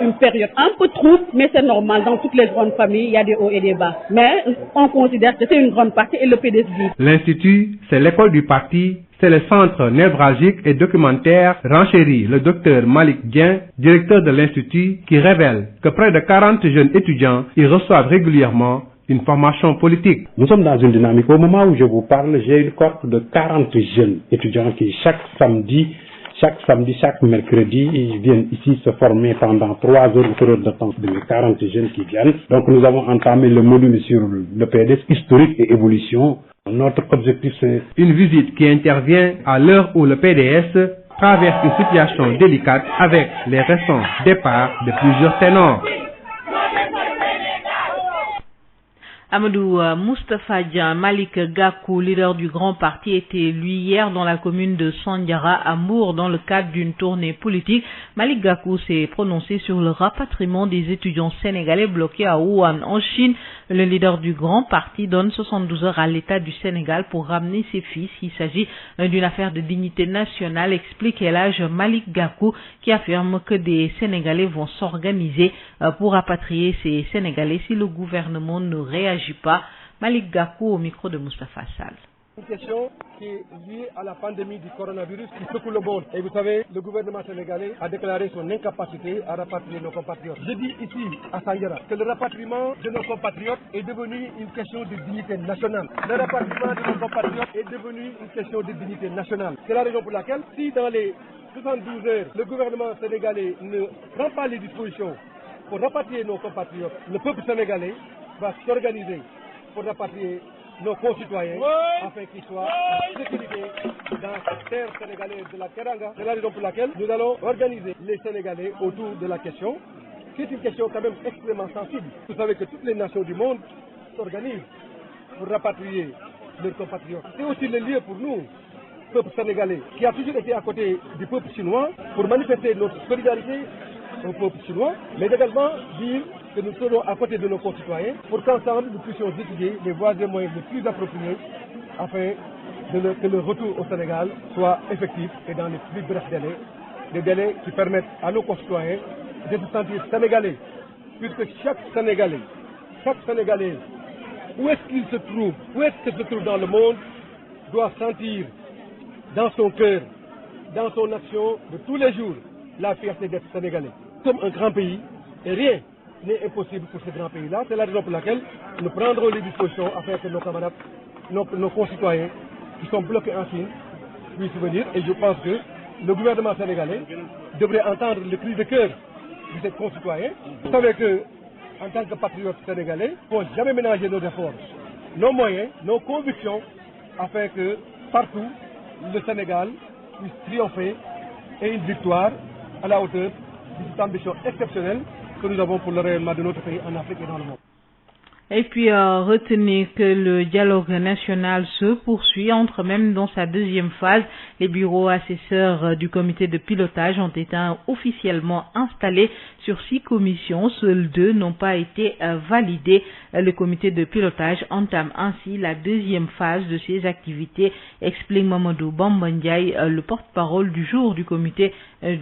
une période un peu trouble, mais c'est normal. Dans toutes les grandes familles, il y a des hauts et des bas. Mais on considère que c'est une grande partie et le PDS dit. L'Institut, c'est l'école du parti. C'est le centre névralgique et documentaire, renchérit le docteur Malik Dien, directeur de l'Institut, qui révèle que près de 40 jeunes étudiants y reçoivent régulièrement une formation politique. Nous sommes dans une dynamique. Au moment où je vous parle, j'ai une cohorte de 40 jeunes étudiants qui, chaque samedi, chaque samedi, chaque mercredi, ils viennent ici se former pendant 3 heures ou 4 heures de temps. De 40 jeunes qui viennent. Donc nous avons entamé le module sur le PDS, historique et évolution. Notre objectif, c'est une visite qui intervient à l'heure où le PDS traverse une situation délicate avec les récents départs de plusieurs ténors. Amadou Moustapha Dian, Malik Gakou, leader du Grand Parti, était élu hier dans la commune de Sandiara à Mour dans le cadre d'une tournée politique. Malik Gakou s'est prononcé sur le rapatriement des étudiants sénégalais bloqués à Wuhan en Chine. Le leader du Grand Parti donne 72 heures à l'État du Sénégal pour ramener ses fils. Il s'agit d'une affaire de dignité nationale, explique l'âge Malik Gakou, qui affirme que des Sénégalais vont s'organiser pour rapatrier ces Sénégalais si le gouvernement ne réagit pas. Malik Gakou au micro de Moustapha Sall. Une question qui est liée à la pandémie du coronavirus qui secoue le monde. Et vous savez, le gouvernement sénégalais a déclaré son incapacité à rapatrier nos compatriotes. Je dis ici, à Sandiara, que le rapatriement de nos compatriotes est devenu une question de dignité nationale. Le rapatriement de nos compatriotes est devenu une question de dignité nationale. C'est la raison pour laquelle, si dans les 72 heures, le gouvernement sénégalais ne prend pas les dispositions pour rapatrier nos compatriotes, le peuple sénégalais va s'organiser pour rapatrier nos concitoyens afin qu'ils soient en sécurité dans cette terre sénégalaise de la Teranga. C'est la raison pour laquelle nous allons organiser les Sénégalais autour de la question, qui est une question quand même extrêmement sensible. Vous savez que toutes les nations du monde s'organisent pour rapatrier leurs compatriotes. C'est aussi le lieu pour nous, peuple sénégalais, qui a toujours été à côté du peuple chinois, pour manifester notre solidarité au peuple chinois, mais également dire que nous serons à côté de nos concitoyens pour qu'ensemble nous puissions étudier les voies et moyens les plus appropriés afin que le retour au Sénégal soit effectif et dans les plus brefs délais, des délais qui permettent à nos concitoyens de se sentir sénégalais, puisque chaque Sénégalais, où est-ce qu'il se trouve, où est-ce qu'il se trouve dans le monde, doit sentir dans son cœur, dans son action de tous les jours, la fierté d'être sénégalais. Nous sommes un grand pays et rien n'est impossible pour ce grand pays-là. C'est la raison pour laquelle nous prendrons les dispositions afin que nos camarades, nos concitoyens qui sont bloqués en Chine puissent venir. Et je pense que le gouvernement sénégalais devrait entendre le cri de cœur de ses concitoyens. Vous savez que, en tant que patriotes sénégalais, il ne faut jamais ménager nos efforts, nos moyens, nos convictions, afin que partout, le Sénégal puisse triompher et une victoire à la hauteur de cette ambition exceptionnelle que nous avons pour le rayonnement de notre pays en Afrique et dans le monde. Et puis retenez que le dialogue national se poursuit, entre même dans sa deuxième phase. Les bureaux assesseurs du comité de pilotage ont été officiellement installés sur 6 commissions. Seules 2 n'ont pas été validées. Le comité de pilotage entame ainsi la deuxième phase de ses activités, explique Mamadou Bamba Ndiaye, le porte-parole du jour du comité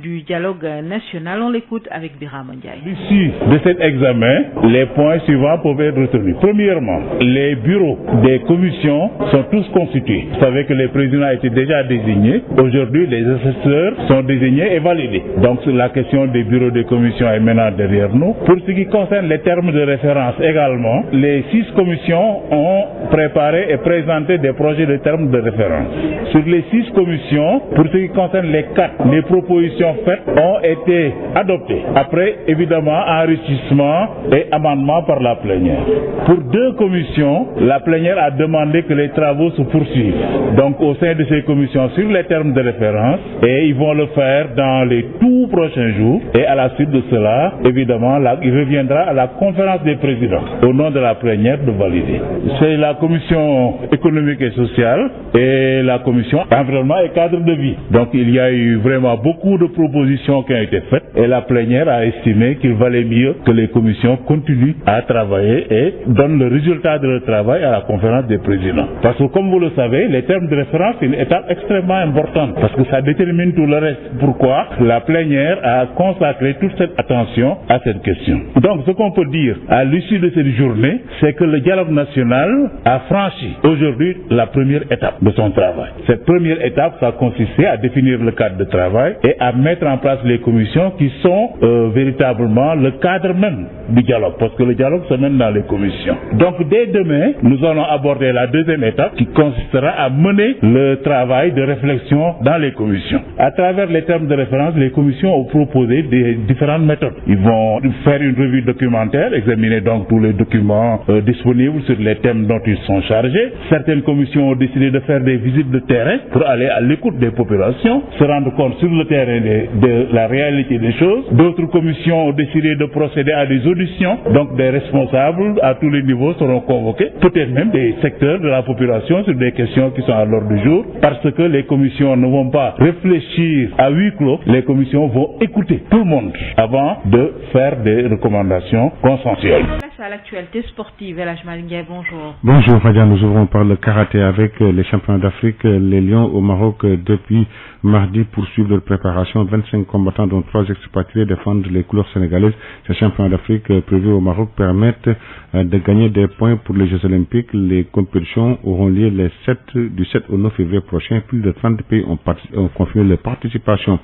du dialogue national. On l'écoute avec Birama Ndiaye. L'issue de cet examen, les points suivants peuvent être retenus. Premièrement, les bureaux des commissions sont tous constitués. Vous savez que les présidents étaient déjà désignés. Aujourd'hui, les assesseurs sont désignés et validés. Donc, la question des bureaux des commissions est maintenant derrière nous. Pour ce qui concerne les termes de référence également, les 6 commissions ont préparé et présenté des projets de termes de référence. Sur les 6 commissions, pour ce qui concerne les 4, les propositions faites ont été adoptées. Après, évidemment, enrichissement et amendement par la plénière. Pour 2 commissions, la plénière a demandé que les travaux se poursuivent. Donc, au sein de ces commissions, sur les termes de référence, et ils vont le faire dans les tout prochains jours. Et à la suite de cela, évidemment, il reviendra à la conférence des présidents, au nom de la plénière, de valider. C'est la commission économique et sociale et la commission environnement et cadre de vie. Donc, il y a eu vraiment beaucoup de propositions qui ont été faites et la plénière a estimé qu'il valait mieux que les commissions continuent à travailler et donnent le résultat de leur travail à la conférence des présidents. Parce que, comme vous le savez, les termes de référence, c'est une étape extrêmement importante parce que ça détermine tout le reste. Pourquoi la plénière a consacré toute cette attention à cette question. Donc, ce qu'on peut dire à l'issue de cette journée, c'est que le dialogue national a franchi aujourd'hui la première étape de son travail. Cette première étape, ça a consisté à définir le cadre de travail et à mettre en place les commissions qui sont véritablement le cadre même du dialogue, parce que le dialogue se mène dans les commissions. commissions. Donc dès demain, nous allons aborder la deuxième étape qui consistera à mener le travail de réflexion dans les commissions. À travers les termes de référence, les commissions ont proposé des différentes méthodes. Ils vont faire une revue documentaire, examiner donc tous les documents disponibles sur les thèmes dont ils sont chargés. Certaines commissions ont décidé de faire des visites de terrain pour aller à l'écoute des populations, se rendre compte sur le terrain de la réalité des choses. D'autres commissions ont décidé de procéder à des auditions, donc des responsables à tous les niveaux seront convoqués, peut-être même des secteurs de la population sur des questions qui sont à l'ordre du jour, parce que les commissions ne vont pas réfléchir à huis clos, les commissions vont écouter tout le monde avant de faire des recommandations consensuelles. Place à l'actualité sportive. Elhadji Malick Ndiaye, bonjour. Bonjour Radia, nous ouvrons par le karaté avec les championnats d'Afrique. Les Lions au Maroc depuis mardi poursuivent leur préparation. 25 combattants dont 3 expatriés défendent les couleurs sénégalaises. Ces championnats d'Afrique prévus au Maroc permettent de gagner des points pour les Jeux Olympiques. Les compétitions auront lieu du 7 au 9 février prochain. Plus de 30 pays ont confirmé leur participation.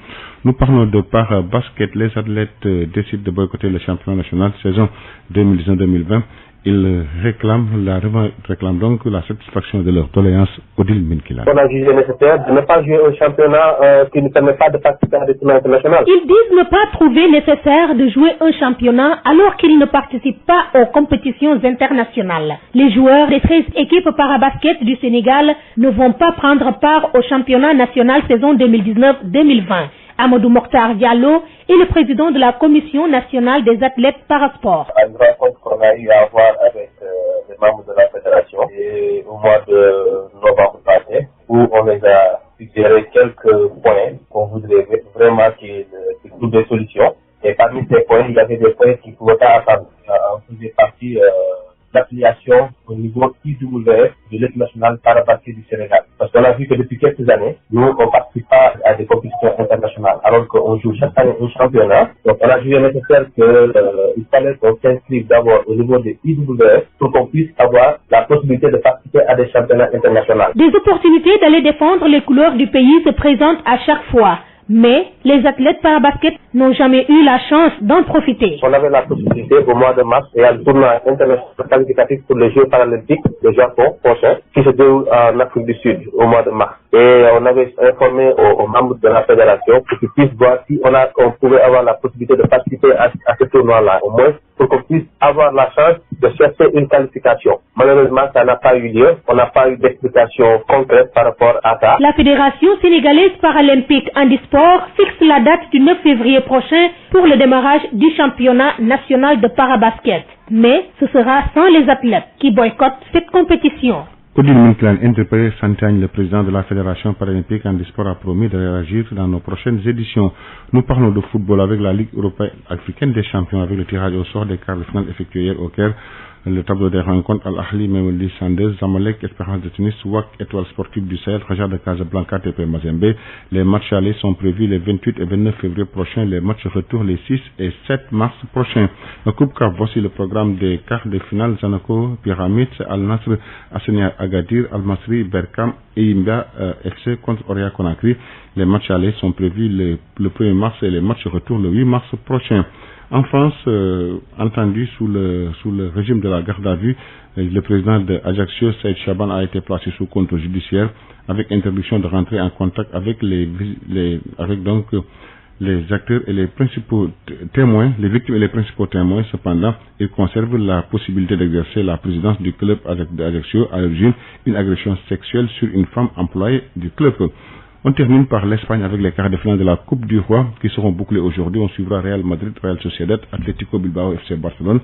Nous parlons de par basket. Les athlètes décident de boycotter le championnat national saison 2019-2020. Ils réclament donc la satisfaction de leurs doléances. Odile Minkila. On a jugé nécessaire de ne pas jouer au championnat qui ne permet pas de participer à des tournois internationaux. Ils disent ne pas trouver nécessaire de jouer un championnat alors qu'ils ne participent pas aux compétitions internationales. Les joueurs des 13 équipes parabasket du Sénégal ne vont pas prendre part au championnat national saison 2019-2020. Amadou Mokhtar Diallo est le président de la Commission nationale des athlètes parasport. À une rencontre qu'on a eu à avoir avec les membres de la fédération et au mois de novembre passé, où on les a suggéré quelques points qu'on voudrait vraiment qu'ils trouvent des solutions. Et parmi ces points, il y avait des points qui ne pouvaient pas attendre. On faisait partie d'affiliation au niveau IWF de l'équipe nationale parabasket du Sénégal. Parce qu'on a vu que depuis quelques années, nous, on ne participe pas à des compétitions internationales, alors qu'on joue chaque année un championnat. Donc on a jugé nécessaire qu'il fallait qu'on s'inscrive d'abord au niveau des IWF pour qu'on puisse avoir la possibilité de participer à des championnats internationaux. Des opportunités d'aller défendre les couleurs du pays se présentent à chaque fois. Mais les athlètes parabasket n'ont jamais eu la chance d'en profiter. On avait la possibilité au mois de mars, il y a le tournoi international qualificatif pour les Jeux paralympiques de Japon prochain qui se déroule en Afrique du Sud au mois de mars. Et on avait informé aux membres de la fédération pour qu'ils puissent voir si on pouvait avoir la possibilité de participer à ce tournoi-là, au moins pour qu'on puisse avoir la chance de chercher une qualification. Malheureusement, ça n'a pas eu lieu. On n'a pas eu d'explication concrète par rapport à ça. La Fédération sénégalaise paralympique handisport fixe la date du 9 février prochain pour le démarrage du championnat national de parabasket. Mais ce sera sans les athlètes qui boycottent cette compétition. Odile Minklan, interpellé Santagne, le président de la Fédération paralympique handisport, a promis de réagir dans nos prochaines éditions. Nous parlons de football avec la Ligue européenne africaine des champions, avec le tirage au sort des quarts de finale effectué hier au Caire. Le tableau des rencontres Al-Ahli, Memeli Sanders, Zamalek, Espérance de Tunis, WAC, Étoile Sportive du Sahel, Raja de Casablanca, TP Mazembe. Les matchs allés sont prévus les 28 et 29 février prochains. Les matchs retour les 6 et 7 mars prochains. Le Coupe CAF, voici le programme des quarts de finale. Zanaco, Pyramide, Al-Nasr, Asenia Agadir, Al-Masri, Berkam et Imba FC contre Oria Conakry. Les matchs allés sont prévus le 1er mars et les matchs retour le 8 mars prochain. En France, entendu sous le régime de la garde à vue, le président de Ajaccio, Saïd Chaban, a été placé sous contrôle judiciaire avec interdiction de rentrer en contact avec les acteurs et les principaux témoins, les victimes et les principaux témoins. Cependant, il conserve la possibilité d'exercer la présidence du club d'Ajaccio, à l'origine une agression sexuelle sur une femme employée du club. On termine par l'Espagne avec les quarts de finale de la Coupe du Roi qui seront bouclés aujourd'hui. On suivra Real Madrid, Real Sociedad, Atlético Bilbao, FC Barcelone,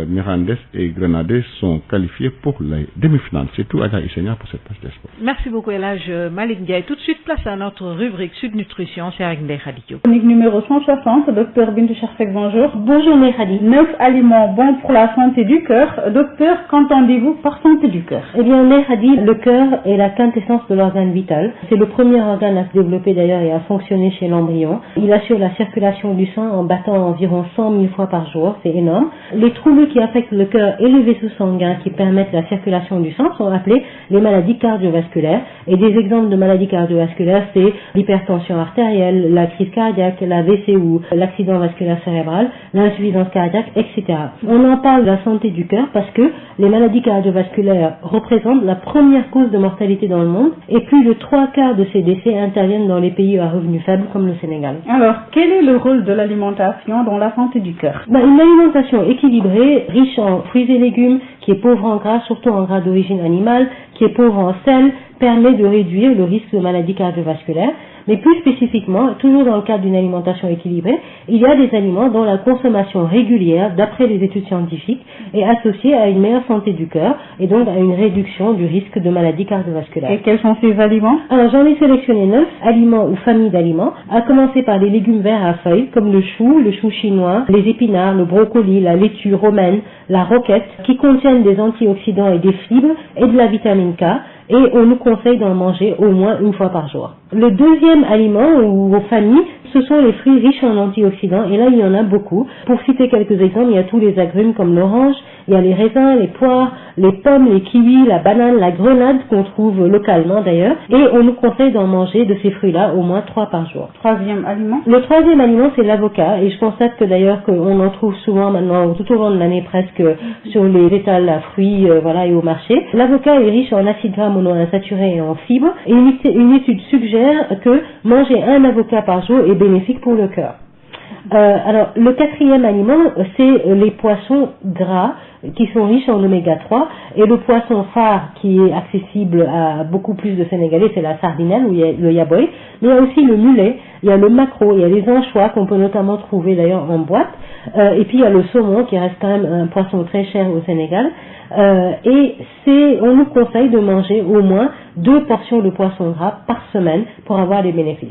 Mirandes et Grenade sont qualifiés pour les demi-finales. C'est tout, Ada Isenia, pour cette page d'espoir. Merci beaucoup, Elhadji Malick Ndiaye. Tout de suite, place à notre rubrique Sud Nutrition. C'est avec Ndeye Khady Diop. Chronique numéro 160, docteur Bintou Cherfek, bonjour. Bonjour Ndeye Khady. 9 aliments bons pour la santé du cœur. Docteur, qu'entendez-vous par santé du cœur? Eh bien, Ndeye Khady, le cœur est la quintessence de l'organe vital. C'est le premier premier organe à se développer d'ailleurs et à fonctionner chez l'embryon. Il assure la circulation du sang en battant environ 100 000 fois par jour, c'est énorme. Les troubles qui affectent le cœur et les vaisseaux sanguins qui permettent la circulation du sang sont appelés les maladies cardiovasculaires. Et des exemples de maladies cardiovasculaires, c'est l'hypertension artérielle, la crise cardiaque, la VC ou l'accident vasculaire cérébral, l'insuffisance cardiaque, etc. On en parle de la santé du cœur parce que les maladies cardiovasculaires représentent la première cause de mortalité dans le monde et plus de 3/4 de ces décès interviennent dans les pays à revenus faibles comme le Sénégal. Alors, quel est le rôle de l'alimentation dans la santé du cœur? Une alimentation équilibrée, riche en fruits et légumes, qui est pauvre en gras, surtout en gras d'origine animale, qui est pauvre en sel, permet de réduire le risque de maladies cardiovasculaires. Mais plus spécifiquement, toujours dans le cadre d'une alimentation équilibrée, il y a des aliments dont la consommation régulière, d'après les études scientifiques, est associée à une meilleure santé du cœur et donc à une réduction du risque de maladies cardiovasculaires. Et quels sont ces aliments? Alors j'en ai sélectionné 9 aliments ou familles d'aliments, à commencer par les légumes verts à feuilles comme le chou chinois, les épinards, le brocoli, la laitue romaine, la roquette, qui contiennent des antioxydants et des fibres et de la vitamine K. Et on nous conseille d'en manger au moins une fois par jour. Le deuxième aliment ou famille, ce sont les fruits riches en antioxydants, et là il y en a beaucoup. Pour citer quelques exemples, il y a tous les agrumes comme l'orange, il y a les raisins, les poires, les pommes, les kiwis, la banane, la grenade qu'on trouve localement d'ailleurs, et on nous conseille d'en manger de ces fruits-là au moins 3 par jour. Troisième aliment? Le troisième aliment, c'est l'avocat, et je constate que d'ailleurs qu'on en trouve souvent maintenant tout au long de l'année presque sur les étals à fruits et au marché. L'avocat est riche en acides gras monoinsaturés et en fibres, et une étude suggère que manger un avocat par jour est bénéfique pour le cœur. Alors, le quatrième aliment, c'est les poissons gras qui sont riches en oméga 3, et le poisson phare qui est accessible à beaucoup plus de Sénégalais, c'est la sardinelle ou le yaboy, mais il y a aussi le mulet, il y a le maquereau, il y a les anchois qu'on peut notamment trouver d'ailleurs en boîte, et puis il y a le saumon qui reste quand même un poisson très cher au Sénégal, et on nous conseille de manger au moins 2 portions de poisson gras par semaine pour avoir des bénéfices.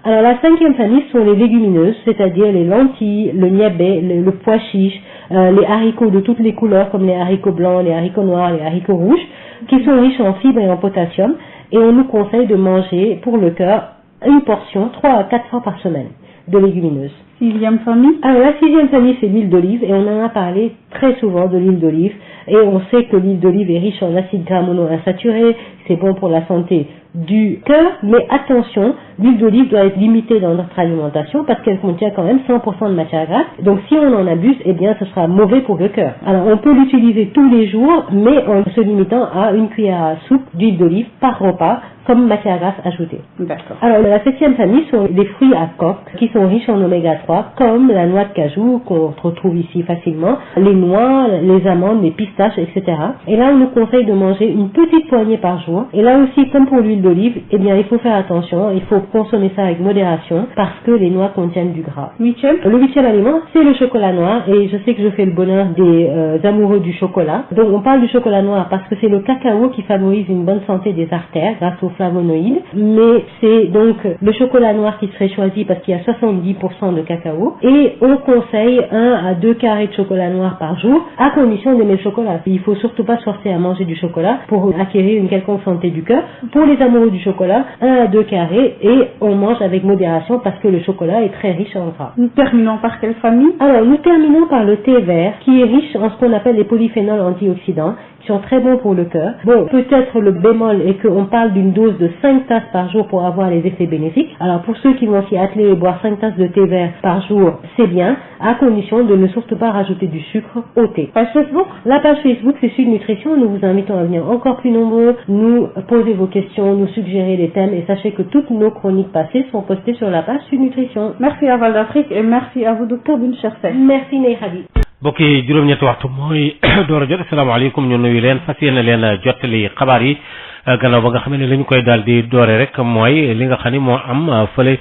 Alors la cinquième famille sont les légumineuses, c'est-à-dire les lentilles, le niébé, le pois chiche, les haricots de toutes les couleurs comme les haricots blancs, les haricots noirs, les haricots rouges, qui sont riches en fibres et en potassium, et on nous conseille de manger pour le cœur une portion 3 à 4 fois par semaine de légumineuses. Sixième famille? Alors la sixième famille, c'est l'huile d'olive, et on en a parlé très souvent de l'huile d'olive, et on sait que l'huile d'olive est riche en acides gras monoinsaturés, c'est bon pour la santé du cœur, mais attention, l'huile d'olive doit être limitée dans notre alimentation parce qu'elle contient quand même 100% de matière grasse, donc si on en abuse, eh bien ce sera mauvais pour le cœur. Alors on peut l'utiliser tous les jours, mais en se limitant à une cuillère à soupe d'huile d'olive par repas, comme matière grasse ajoutée. D'accord. Alors la septième famille sont les fruits à coque qui sont riches en oméga 3, comme la noix de cajou qu'on retrouve ici facilement, les noix, les amandes, les pistaches, etc. Et là on nous conseille de manger une petite poignée par jour. Et là aussi, comme pour l'huile d'olive, eh bien il faut faire attention, il faut consommer ça avec modération parce que les noix contiennent du gras. Le huitième aliment, c'est le chocolat noir, et je sais que je fais le bonheur des amoureux du chocolat. Donc on parle du chocolat noir parce que c'est le cacao qui favorise une bonne santé des artères grâce aux flavonoïdes, mais c'est donc le chocolat noir qui serait choisi parce qu'il y a 70% de cacao, et on conseille 1 à 2 carrés de chocolat noir par jour, à condition d'aimer le chocolat. Il faut surtout pas se forcer à manger du chocolat pour acquérir une quelconque santé du cœur. Pour les amoureux du chocolat, 1 à 2 carrés, et on mange avec modération parce que le chocolat est très riche en gras. Nous terminons par quelle famille? Alors, nous terminons par le thé vert, qui est riche en ce qu'on appelle les polyphénols antioxydants, qui sont très bons pour le cœur. Bon, peut-être le bémol est qu'on parle d'une dose de 5 tasses par jour pour avoir les effets bénéfiques. Alors, pour ceux qui vont s'y atteler et boire 5 tasses de thé vert par jour, c'est bien, à condition de ne surtout pas rajouter du sucre au thé. Page Facebook? La page Facebook, c'est Sud Nutrition. Nous vous invitons à venir encore plus nombreux, nous poser vos questions, nous suggérer des thèmes, et sachez que toutes nos chroniques passées sont postées sur la page Sud Nutrition. Merci à Val d'Afrique et merci à vous, Dr Bincher Seck. Merci Ndeye Khady. mbokk yi juróom-ñetti waxtu mooy door a jot. asalaamaaleykum, ñu nuyu leen, fas yéene leen jottali xabaar yi gannaaw ba nga xam ne li ñu koy daal di doore rek mooy li nga xam ne moo am fële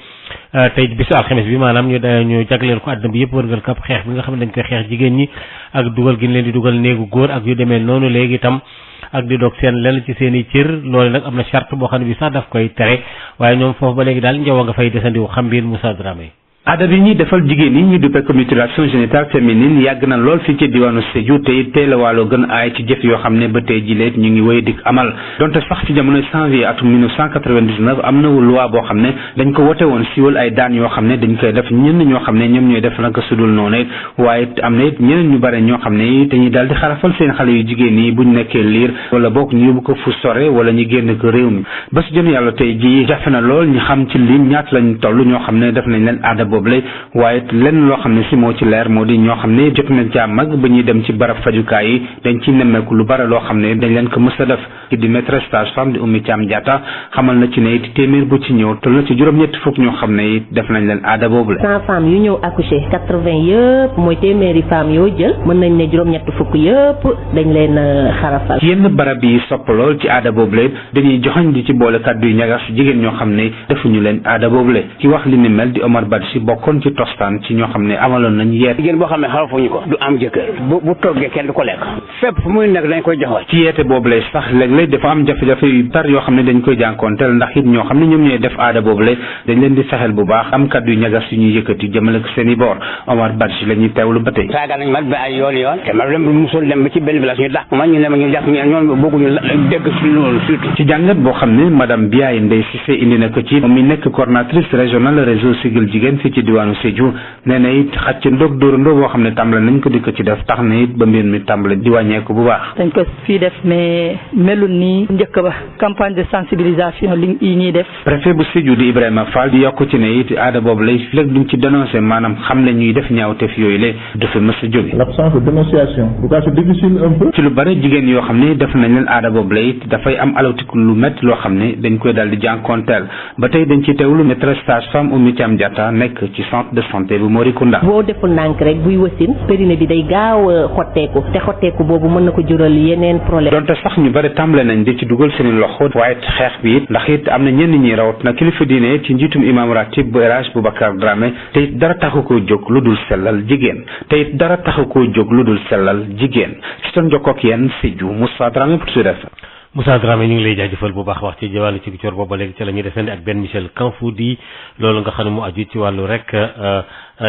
tey bisu alxames bi, maanaam ñu jagleel ko àdduna bi yëpp wërngal kap xeex bi nga xam ne dañ koy xeex jigéen ñi ak dugal gi ñu leen di dugal néegu góor ak yu demee noonu. léegi itam ak di dog seen lenn ci seen i cër, loolu nag am na charte boo xam ne bi sax daf koy tere, waaye ñoom foofu ba léegi daal njaw a nga fay desandiwu xam biir Moussa Dramé. aada bi ñuy defal jigéen yi ñu duppee ko mutilation génitale féminine yàgg na lool fii ci diwaanu Sédhiou te it tey la wàlloo gën aay ci jëf yoo xam ne ba tey jileet ñu ngi wéy dik amal donte sax ci jamono janvier atum 1999 am na loi boo xam ne dañ ko wote woon siiwal ay daan yoo xam ne dañ koy def ñenn ñoo xam ne ñoom ñooy def naka sudul noonu waaye am na it ñeneen ñu bare ñoo xam ne dañuy daal di xarafal seen xale yu jigéen yi buñ nekkee liir wala bokk ñu yóbbu ko fu sore wala ñu génn ko réew mi ba si jëm yàlla tey ji jafe na lool ñu xam ci lim ñaata lañ toll ñoo xam ne def nañ leen aada boobule waaye lenn loo xam ne si moo ci leer moo di ñoo xam ne jot nañ caa mag ba ñuy dem ci barab fajukaay yi dañ ci nemmeeku lu bare loo xam ne dañ leen ko mës a def ki di maîtresse sage-femme di Oumy Thiam Diatta xamal na ci ne it téeméer bu ci ñëw toll na ci juróom-ñetti fukk ñoo xam ne it def nañ leen aada boobule 100 femmes yu ñëw accouché 80 yëpp mooy téeméeri femmes yoo jël mën nañ ne juróom-ñetti fukk yëpp dañ leen xarafal yenn barab yi sopp lool ci aada boobule dañuy joxañ di ci boole kàddu yu ñagas jigéen ñoo xam ne defuñu leen aada boobule ki wax li ni mel di Omar Badji bokkoon ci tostaan ci ñoo xam ne amaloon nañ yeet jigéen boo xam ne xarafuñu ko du am jëkkër bu toggee kenn du ko lekk fépp fu muy nekk dañ koy joxal ci yeete boobule sax léeg-léeg dafa am jafe-jafe yu tar yoo xam ne dañ koy jànkoonteel ndax it ñoo xam ne ñoom ñooy def aada boobule dañ leen di fexeel bu baax am kàddu yu ñagas yu ñuy yëkkati jëmale ko seen i boor Omar Badji la ñuy teewlu ba tey saaga nañ ma ba ay yoon te ma dem musul dem ba ci benn village ñu dàq ma ñu ne ma ñu jàpp ñoom bëgguñu dégg ci loolu surtout ci jàngat boo xam ne madame Biaye Ndeye Cissé indi na ko ci moom mi nekk coordinatrice régionale réseau Siggil Jigéen fii ci diwaanu Sédhiou nee na it xaj ci ndóog dóorandoo boo xam ne tàmbale nañ ko di ko ci def tax na it ba mbir mi tàmbale di wàññeeku bu baax dañ ko fii def mais melul nii njëkk ba campagne de sensibilisation li yi ñuy def préfet bu Sédhiou di Ibrahima Fall di yokk ci ne it aada boobu lay léegi duñ ci dénoncé maanaam xam ne ñuy def ñaawteef yooyu la dafa mës a jóge l'absence de dénonciation c'est difficile un peu ci lu bare jigéen yoo xam ne def nañ leen aada boobu la it dafay am alawtiku lu métti loo xam ne dañ koy daal di jànkoonteel ba tey dañ ci teewlu maîtresse sage-femme Oumy Thiam Diatta nekk ci centre de santé bu Morikunda boo deful ndànk rek buy wasin périnée bi day gaaw a xotteeku te xotteeku boobu mën na ko jural yeneen problème donte sax ñu bari tàmbale nañ di ci dugal seen loxo waaye xeex bi it ndax it am na ñenn ñi rawat na kilifa diine ci njiitum imam ratib bu El Hadj Boubacar Dramé te it dara taxu koo jóg lu dul sellal jigéen te it dara taxu koo jóg lu dul sellal jigéen ci doon jokkoo ak yéen Sédhiou Moussa Dramé pour Sud FM. Moussa Dramé ñu ngi lay jaajëfal bu baax wax ci jawàllu ci coor booba léegi ci la ñuy defandi ak benn Michel Kanfoudi loolu nga xam ne mu aju ci wàllu rek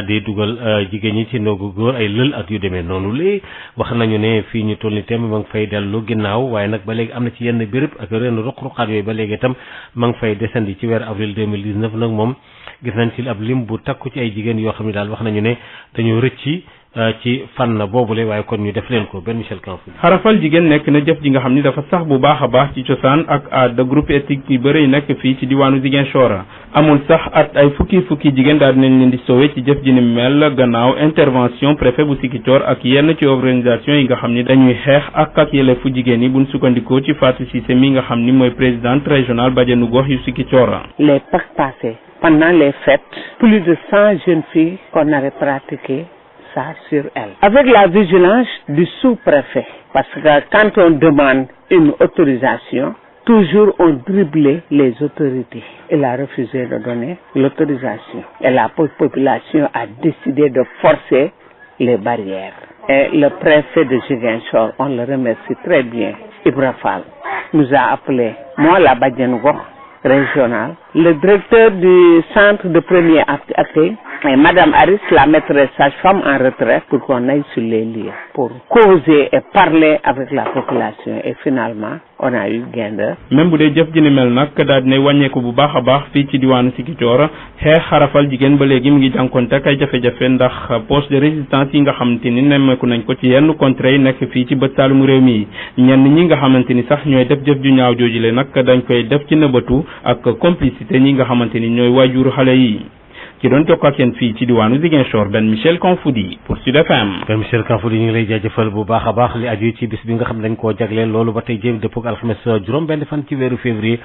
di dugal jigéen ñi ci ndogu góor ay lël ak yu demee noonu lée wax nañu ne fii ñu toll ni tem ma ngi fay dellu ginnaaw waaye nag ba léegi am na ci yenn béréb ak yenn ruq-ruqaat yooyu ba léegi itam ma ngi fay desandi ci weer avril 2019 nag moom gis nañ ci ab lim bu takku ci ay jigéen yoo xam ne daal wax nañu ne dañoo rëcci ci fànn boobule waaye kon ñu def leen ko benn Michel Kanfoudi xarafal jigéen nekk na jëf ji nga xam ni dafa sax bu baax a baax ci cosaan ak aada groupe ethnique yu bëri nekk fii ci diwaanu Ziguinchor amul sax at ay fukki jigéen daal dinañ leen di sowe ci jëf ji ni mel gannaaw intervention préfet bu Ziguinchor ak yenn ci organisation yi nga xam ni dañuy xeex ak yelleefu jigéen yi buñ sukkandikoo ci Fatou Cissé mi nga xam ni mooy présidente régionale bajenu gox yu Ziguinchor. Les Pâques passées, pendant les fêtes, plus de 100 jeunes filles qu'on avait pratiquées ça sur elle. Avec la vigilance du sous-préfet, parce que quand on demande une autorisation, toujours on driblait les autorités. Il a refusé de donner l'autorisation. Et la population a décidé de forcer les barrières. Et le préfet de Ziguinchor, on le remercie très bien, Ibra Fall, nous a appelé, moi la Badianogo régionale, le directeur du centre de premier accueil, et Madame Harris, la maîtresse sage-femme en retraite, pour qu'on aille sur les lieux, pour causer et parler avec la population. Et finalement, on a eu gain de. même bu dee jëf ji ni mel nag daal dinay wàññeeku bu baax a baax fii ci diwaanu Ziguinchor xeex xarafal jigéen ba léegi mi ngi jànkonte ak ay jafe-jafe ndax poche de résistance yi nga xamante ni nemmeeku nañ ko ci yenn contrées yi nekk fii ci bët saalumu réew mi ñenn ñi nga xamante ni sax ñooy def jëf ju ñaaw joojule nag dañ koy def ci nëbbatu ak complicité ñi nga xamante ni ñooy waajuru xale yi. ci doon jokkoo ak yéen fii ci diwaanu Ziguinchor benn Michel Kanfoudi pour Sud FM. benn Michel Kanfoudi ñu ngi lay jaajëfal bu baax a baax li aju ci bis bi nga xam ne dañ koo jagleel loolu ba tey jéem dëppoo ak alxames juróom-benn fan ci weeru février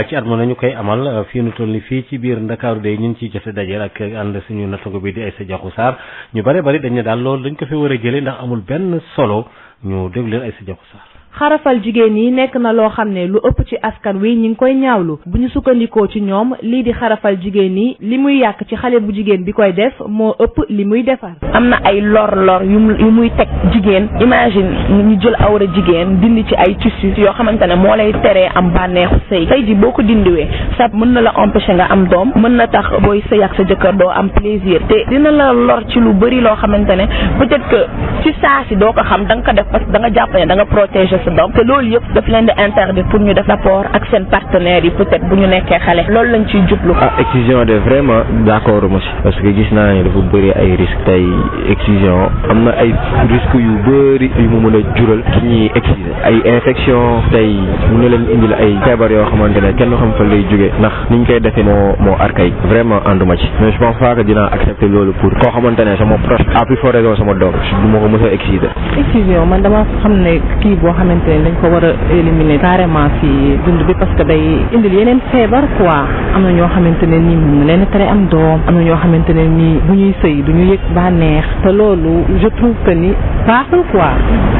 ci at nañu koy amal fii nu toll ni fii ci biir Ndakaaru de ñu ngi ciy jote dajeel ak ànd suñu nattango bi di Aïssa Diakhou Sarr ñu bare bari dañ ne daal loolu dañ ko fi war a jëlee ndax amul benn solo ñu déglu leen Aïssa Diakhou Sarr. xarafal jigéen yi nekk na loo xam ne lu ëpp ci askan wi ñi ngi koy ñaawlu bu ñu sukkandikoo ci ñoom lii di xarafal jigéen yi li muy yàq ci xale bu jigéen bi koy def moo ëpp li muy defar. am na ay lor yu muy teg jigéen imagine ñu jël awra jigéen dindi ci ay tissus yoo xamante ne moo lay teree am bànneexu sëy tey ji boo ko dindiwee ça mën na la empêcher nga am doom mën na tax booy sëy ak sa jëkkër doo am plaisir te dina la lor ci lu bëri loo xamante ne peut-être que ci saa si doo ko xam da nga ko def parce que da nga jàpp ne da nga protéger sa doom te loolu yëpp daf leen di interdire pour ñu def rapport ak seen partenaires yi peut-être bu ñu nekkee xale loolu lañ ciy jublu. excision de vraiment d'accord monsieur parce que gis naa ne dafa bëri ay risques tey excision am na ay risques yu bëri yu mu mën a jural ki ñuy exciser ay infection tey mën na leen indil ay feebar yoo xamante ne kenn xam fa lay jógee ndax niñ koy defee moo archaïque vraiment ànduma ci mais je pense pas que dinaa accepter loolu pour koo xamante ne sama proche à plus forte raison sama doom du ma ko mës a exciser. excision man dama xam ne kii boo xamante ne dañ ko war a éliminer carrément ci dund bi parce que day indil yeneen feebar quoi am na ñoo xamante ne nii mën na leen tere am doom am na ñoo xamante ne nii bu ñuy sëy du ñu yëg bànneex te loolu je trouve que ni baaxul quoi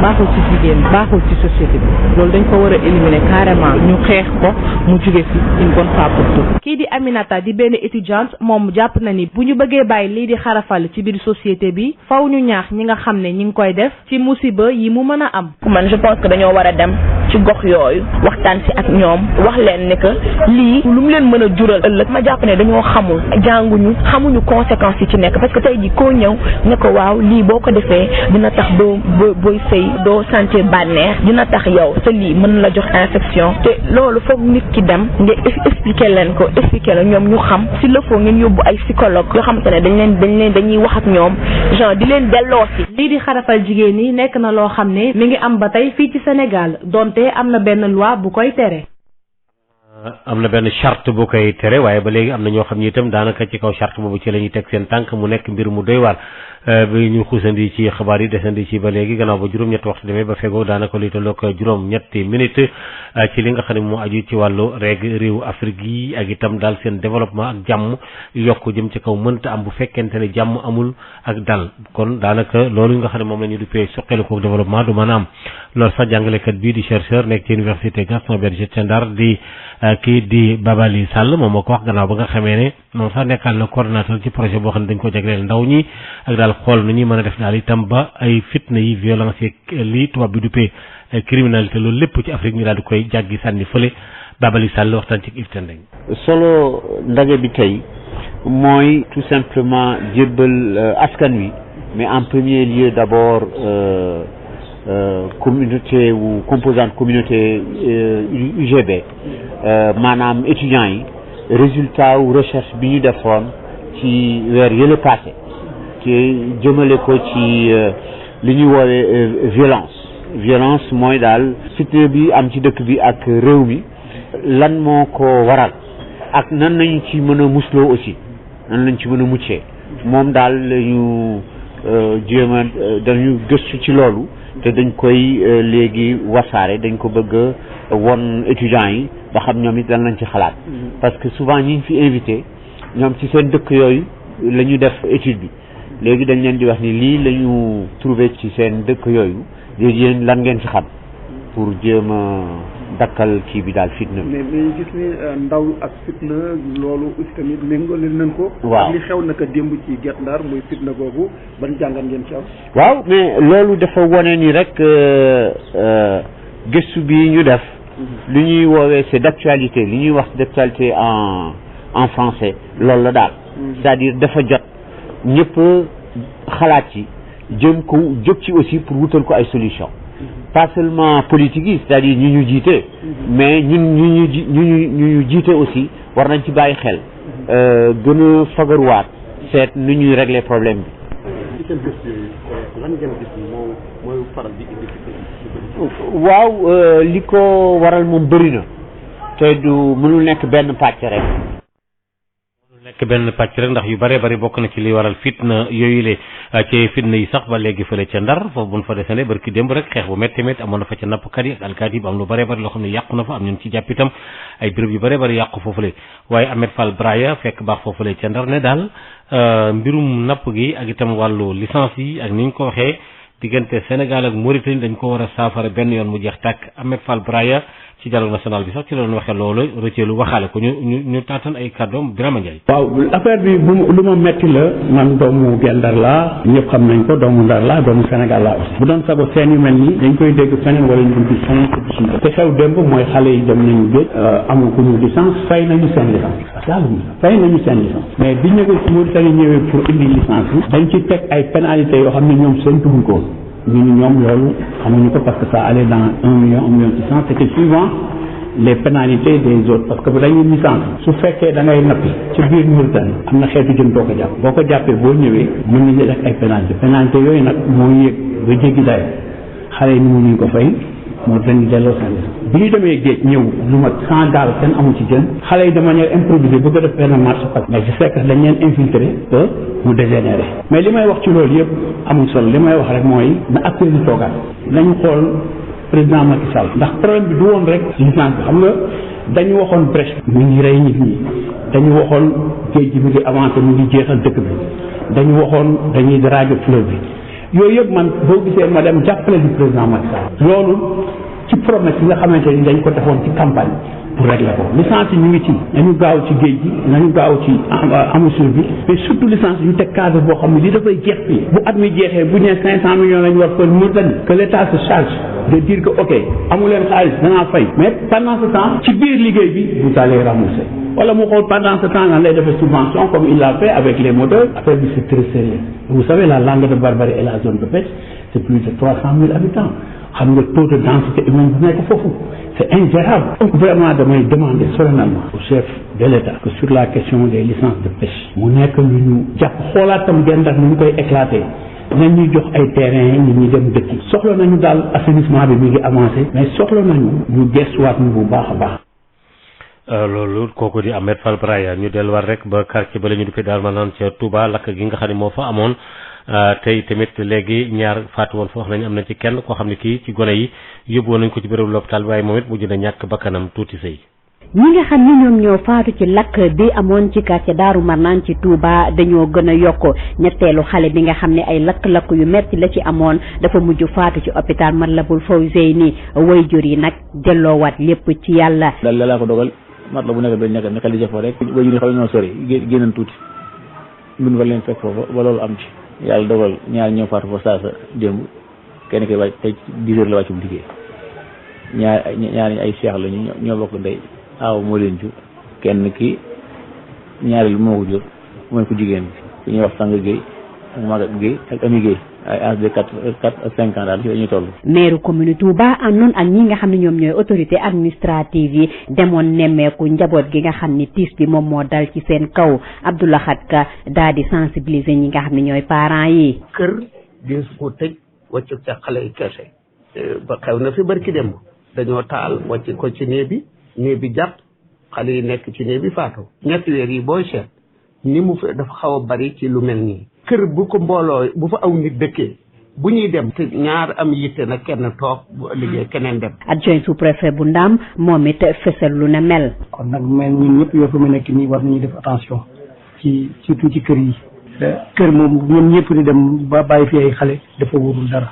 baaxul ci jigéen baaxul ci société bi loolu dañ ko war a éliminer carrément ñu xeex ko mu jóge fi une bonne fois pour toutes. kii di Aminata di benn étudiante moom jàpp na ni bu ñu bëggee bàyyi lii di xarafal ci biir société bi faw ñu ñaax ñi nga xam ne ñi ngi koy def ci musiba yi mu mën a am. man je pense que dañoo war a dem ci gox yooyu waxtaan si ak ñoom wax leen ne que lii lu mu leen mën a jural ëllëg ma jàpp ne dañoo xamul jànguñu xamuñu conséquences yi ci nekk parce que tey ji koo ñëw ne ko waaw lii boo ko defee dina tax booy sëy doo sentir bànneex dina tax yow sa lii mën la jox infection te loolu foog nit ki dem nga expliquer leen ko expliquer la ñoom ñu xam s'il le faut ngeen yóbbu ay psychologue yoo xamante ne dañuy wax ak ñoom genre di leen delloo si. lii di xarafal jigéen ñi nekk na loo xam ne mi ngi am ba tey fii ci Sénégal donte am na benn loi bu koy tere. am na benn charte bu koy tere waaye ba léegi am na ñoo xam ni itam daanaka ci kaw charte boobu ci la ñuy teg seen tànk mu nekk mbir mu doy waar bi ñu xuusandi ci xabaar yi desandi ci ba léegi gannaaw ba juróom-ñetti waxtu demee ba fegoo daanaka luy tolloog juróom-ñetti minute ci li nga xam ne moo aju ci wàllu réewu Afrique yi ak itam daal seen développement ak jàmm yokk jëm ci kaw mënta am bu fekkente ne jàmm amul ak dal kon daanaka loolu nga xam ne moom la ñu duppee suqali ko développement du mën a am loolu sax jàngalekat bii di chercheur nekk ci université Gaston Berger ca Ndar di kii di Babali Sall moom moo ko wax gannaaw ba nga xamee ne moom sax nekkal na coordonnateur ci projet boo xam ne dañ ko jagleel ndaw ñi ak daal xool nu ñuy mën a def daal itam ba ay fitna yi violence yi lii tubaab bi duppee criminalité loolu lépp ci Afrique ñu daal di koy jàggi sànni fële Babali Sall waxtaan ci Yves Tendeng. solo ndaje bi tey mooy tout simplement jébbal askan wi mais en premier lieu d'abord communauté ou composante communauté UGB maanaam étudiants yi résultat wu recherche bi ñu defoon ci weer yële passé ci jëmale ko ci li ñuy woowee violence mooy daal fitna bi am ci dëkk bi ak réew mi lan moo ko waral ak nan nañu ci mën a musloo aussi nan lañ ci mën a muccee moom daal lañu jéem a dañu gëstu ci loolu te dañ koy léegi wasaare dañ ko bëgg won étudiants yi ba xam ñoom it lan lañ ci xalaat parce que souvent ñi fi invité ñoom ci seen dëkk yooyu la ñu def étude bi léegi dañ leen di wax ni lii la ñu trouvé ci seen dëkk yooyu léegi yéen lan ngeen ci xam pour jéem a dakkal kii bi daal fitna bi. mais ñu gis ni ndaw ak fitna loolu aussi tamit méngale nañ ko. waaw li xew naka démb ci Guet Ndar muy fitna googu ban jàngat ngeen ci am. waaw mais loolu dafa wane ni rek gëstu bi ñu def. li ñuy woowee c'est d'actualité li ñuy wax d'actualité en français loolu la daal. c'est-à-dire dafa jot ñëpp xalaat ci jëm ko jóg ci aussi pour wutal ko ay solution pas seulement politique yi c'est-à-dire ñi ñu jiite mais ñun ñu jiite aussi war nañ ci bàyyi xel gën a fagaruwaat seet nu ñuy régler problème bi. ci seen gëstu yooyu lan ngeen gis mooy faral di indi waaw li ko waral moom bëri na te du mënul nekk benn pàcc rek. nekk benn pàcc rek ndax yu bëree bëri bokk na ci li waral fitna yooyu le ci fitna yi sax ba léegi fële ca Ndar foofu buñ fa desane barki démb rek xeex bu métti métti amoon na fa ca nappkat yi ak alkaati yi am lu bëree bëri loo xam ne yàqu na fa am ñun ci jàpp itam ay béréb yu bëree bëri yàqu foofule waaye Ahmed Fall Braya fekk baax foofule ca Ndar ne daal mbirum napp gi ak itam wàllu licence yi ak ni ñu ko waxee diggante Sénégal ak Mauritanie dañ ko war a saafara benn yoon mu jeex tàkk. Ahmed Fall Braya ci dialogue national bi sax ci la doon waxee loolu rëcceelu waxaale ko ñu taatan ay kàddoom Birama Ndiaye. waaw affaire bi lu ma metti la man doomu Gendar laa ñëpp xam nañ ko doomu Ndar laa doomu Sénégal laa aussi bu doon sago seen yu mel nii dañ koy dégg feneen wala ñu gis feneen te xew démb mooy xale yi dem nañu géej amaguñu licence fay nañu seen licence mais bi Mauritanie ñëwee pour indi licence bi dañ ci teg ay pénalités yoo xam ne ñoom seen tuguñ ko ñoom loolu xamuñu ko parce que ça allait dans 1 million 600 c'était suivant les pénalités des autres parce que bu dañuy licence su fekkee da ngay nappi ci biir Mauritanie am na xeetu jën boo ko jàpp boo ko jàppee boo ñëwee mën nañu def ay pénalité yooyu nag moo yéeg ba jéggi dayo xale yi ni mu ñu ko fay moo dañu delloo seen licence bi ñu demee géej ñëw lu mat 100 gaal kenn amu ci jën xale yi de manière improvisée bëgg a def benn marche parce que mais je sais que dañ leen infiltré que mu dégénéré mais li may wax ci loolu yëpp amul solo li may wax rek mooy na acteurs yi toogaat nañu xool président Macky Sall ndax problème bi du woon rek licence bi xam nga dañu waxoon brèche mu ngi rey nit ñi dañu waxoon géej gi mu ngi avancé mu ngi jeexal dëkk bi dañu waxoon dañuy draguer fleuve bi yooyu yëpp man boo gisee ma dem jàppale du président Macky Sall loolu ci promesse yi nga xamante ni dañ ko defoon ci campagne pour régler ko licence yi ñu ngi ci nañu gaaw ci géej gi nañu gaaw ci embouchure bi mais surtout licence yu teg cadre boo xam ne li dafay jeex fii bu at mi jeexee bu ñu nee 500 millions lañu war ko Mauritanie que l'État se charge de dire que ok amu leen xaalis danaa fay mais pendant ce temps ci biir liggéey bi vous allez rembourser wala mu xool pendant ce temps nan lay defee subvention comme il l'a fait avec les moteurs affaire bi c'est très sérieux vous savez la langue de Barbarie et la zone de pêche c'est plus de 300 000 habitants xam nga taux de densité humaine bu nekk foofu c'est ingérable donc vraiment damay demander solennellement au chef de l'État que sur la question des licences de pêche mu nekk lu ñu jàpp xoolaatam Gendar nu ñu koy éclater nañ ñuy jox ay terrain nit ñi dem dëkk soxla nañu daal assainissement bi mi ngi avancé mais soxla nañu ñu gestuwaat ñu bu baax a baax. loolu kooku di Ahmed Fall Braya ñu delluwaat rek ba quartier ba la ñu di fi daal ma naan ca Touba lakk gi nga xam ne moo fa amoon tey tamit léegi ñaar faatu woon fa wax nañu am na ci kenn koo xam ne kii ci gone yi yóbbu woon nañ ko ci bérébu l'hôpital waaye moom it mujj na ñàkk bakkanam tuuti sëy ñi nga xam ni ñoom ñoo faatu ci lakk bi amoon ci quartier Daaru Marnaan ci Touba dañoo gën a yokk ñetteelu xale bi nga xam ne ay lakk-lakk yu metti la ci amoon dafa mujj faatu ci hôpital Matlaboul Fawzeyni waajur yi nag delloowaat lépp ci yàlla. daal la laa ko dogal mat la bu nekk dañ nekk xel di jëfoo rek waajur yi xam ñoo sori génnan tuuti mbir fa leen fekk foofu ba loolu am ci yàlla dogal ñaar ñoo faatu fa saasa démb kenn ki wàcc tey 10 heures la wàccu bu liggéey ñaar ay seex lañu ñoo bokk ndey aaw moo leen jur kenn ki ñaareel moo ko jur mooy ko jigéen bi ku ñuy wax sang Guèye ak Maguette Guèye ak Ami Guèye ay âge de 4 ak 5 ans daal ci dañuy toll. maire commune Touba àndoon ak ñi nga xam ne ñoom ñooy autorité administrative yi demoon nemmeeku njaboot gi nga xam ni tiis bi moom moo dal ci seen kaw Abdoulaye Khatka daal di sensibiliser ñi nga xam ne ñooy parents yi. kër di ko tëj wàcc ca xale yi kese ba xew na fi barki dem dañoo taal wàcc ko ci néeg bi jàpp xale yi nekk ci néeg bi faatu ñetti weer yi booy seet ni mu fi dafa xaw a bari ci lu mel nii kër bu ko mbooloo bu fa aw nit dëkkee bu ñuy dem te ñaar am yitte nag kenn toog bu ëllëgee keneen dem. adjoint sous-préfet bu Ndam moom it fësal lu ne mel. kon nag mel ñun ñëpp yoo fi mu nekk nii war nañu def attention ci surtout ci kër yi. kër moom ñoom ñëpp di dem ba bàyyi fi ay xale dafa wóorul dara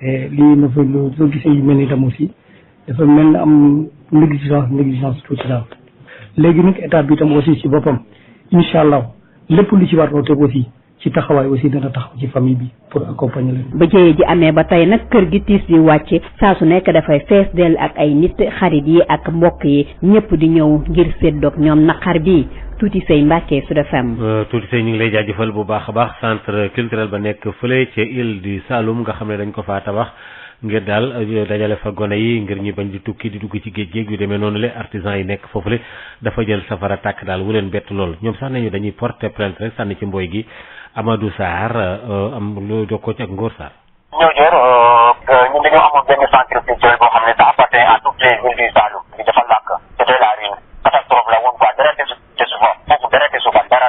te lii na fa lu soo gisee yu mel ni dem aussi dafa mel na am négligence tuuti daal léegi nag état bi tam aussi ci boppam incha allah lépp lu ci war a teg aussi ci taxawaay aussi dana taxaw ci famille bi pour accompagner leen. ba jëye ji amee ba tey nag kër gi tiis di wàcc saa su nekk dafay fees dell ak ay nit xarit yi ak mbokk yi ñëpp di ñëw ngir séddoog ñoom naqar bi Tuuti Sey Mbacke Sud FM. Tuuti Sey ñu ngi lay jaajëfal bu baax a baax centre culturel ba nekk fële ca île du Saloum nga xam ne dañ ko faa tabax ngir daal dajale fa gone yi ngir ñu bañ di tukki di dugg ci géej géej yu demee noonu le artisan yi nekk foofule dafa jël safara tàkk daal wu leen bett lool ñoom sax nañu dañuy porter plainte rek sànni ci mboy gi Amadou Sarr am lu jokkoo ci ak Ngor Sarr. ñun dañoo amoon benn centre culturel boo xam ne ça appartient à toutes les îles du Saloum bi dafa làkk c'était la ruine catastrophe la woon quoi dara desu fa foofu dara desu fa dara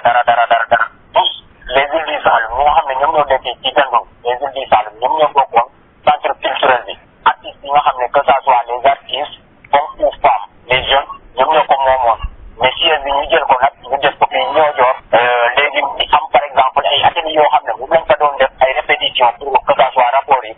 tous les îles du Saloum ñi nga xam ne ñoom ñoo nekkee ci Gandoul les îles du Saloum ñoom ñoo bokkoon centre culturel bi artistes yi nga xam ne que ça soit les artistes hommes ou femmes les jeunes ñoom ñoo ko moomoon mais siège bi ñu jël ko nag ñu def ko fii ñoo joor léegi am par exemple ay ateliers yoo xam ne bu lañ fa doon def ay répétition pour que ça soit rapport yi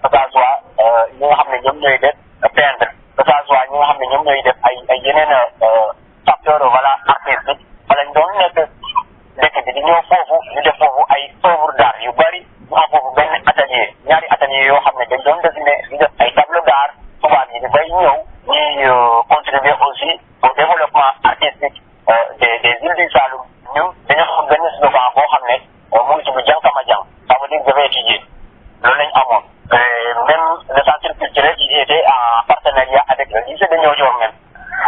dëkk bi di ñëw foofu ñu def foofu ay œuvre d'art yu bari ñu am foofu benn atelier ñaari atelier yoo xam ne dañ doon dessiné di def ay tableau d'art tubaab yi di bay ñëw ñuy contribuer aussi au développement artistique des îles du Saloum. ñun dañoo xam benn slogan boo xam ne mu ngi tudd Jankama Jang, ça veut dire je vais étudier. loolu lañ amoon même le centre culturel il était en partenariat avec le lycée de Niodior même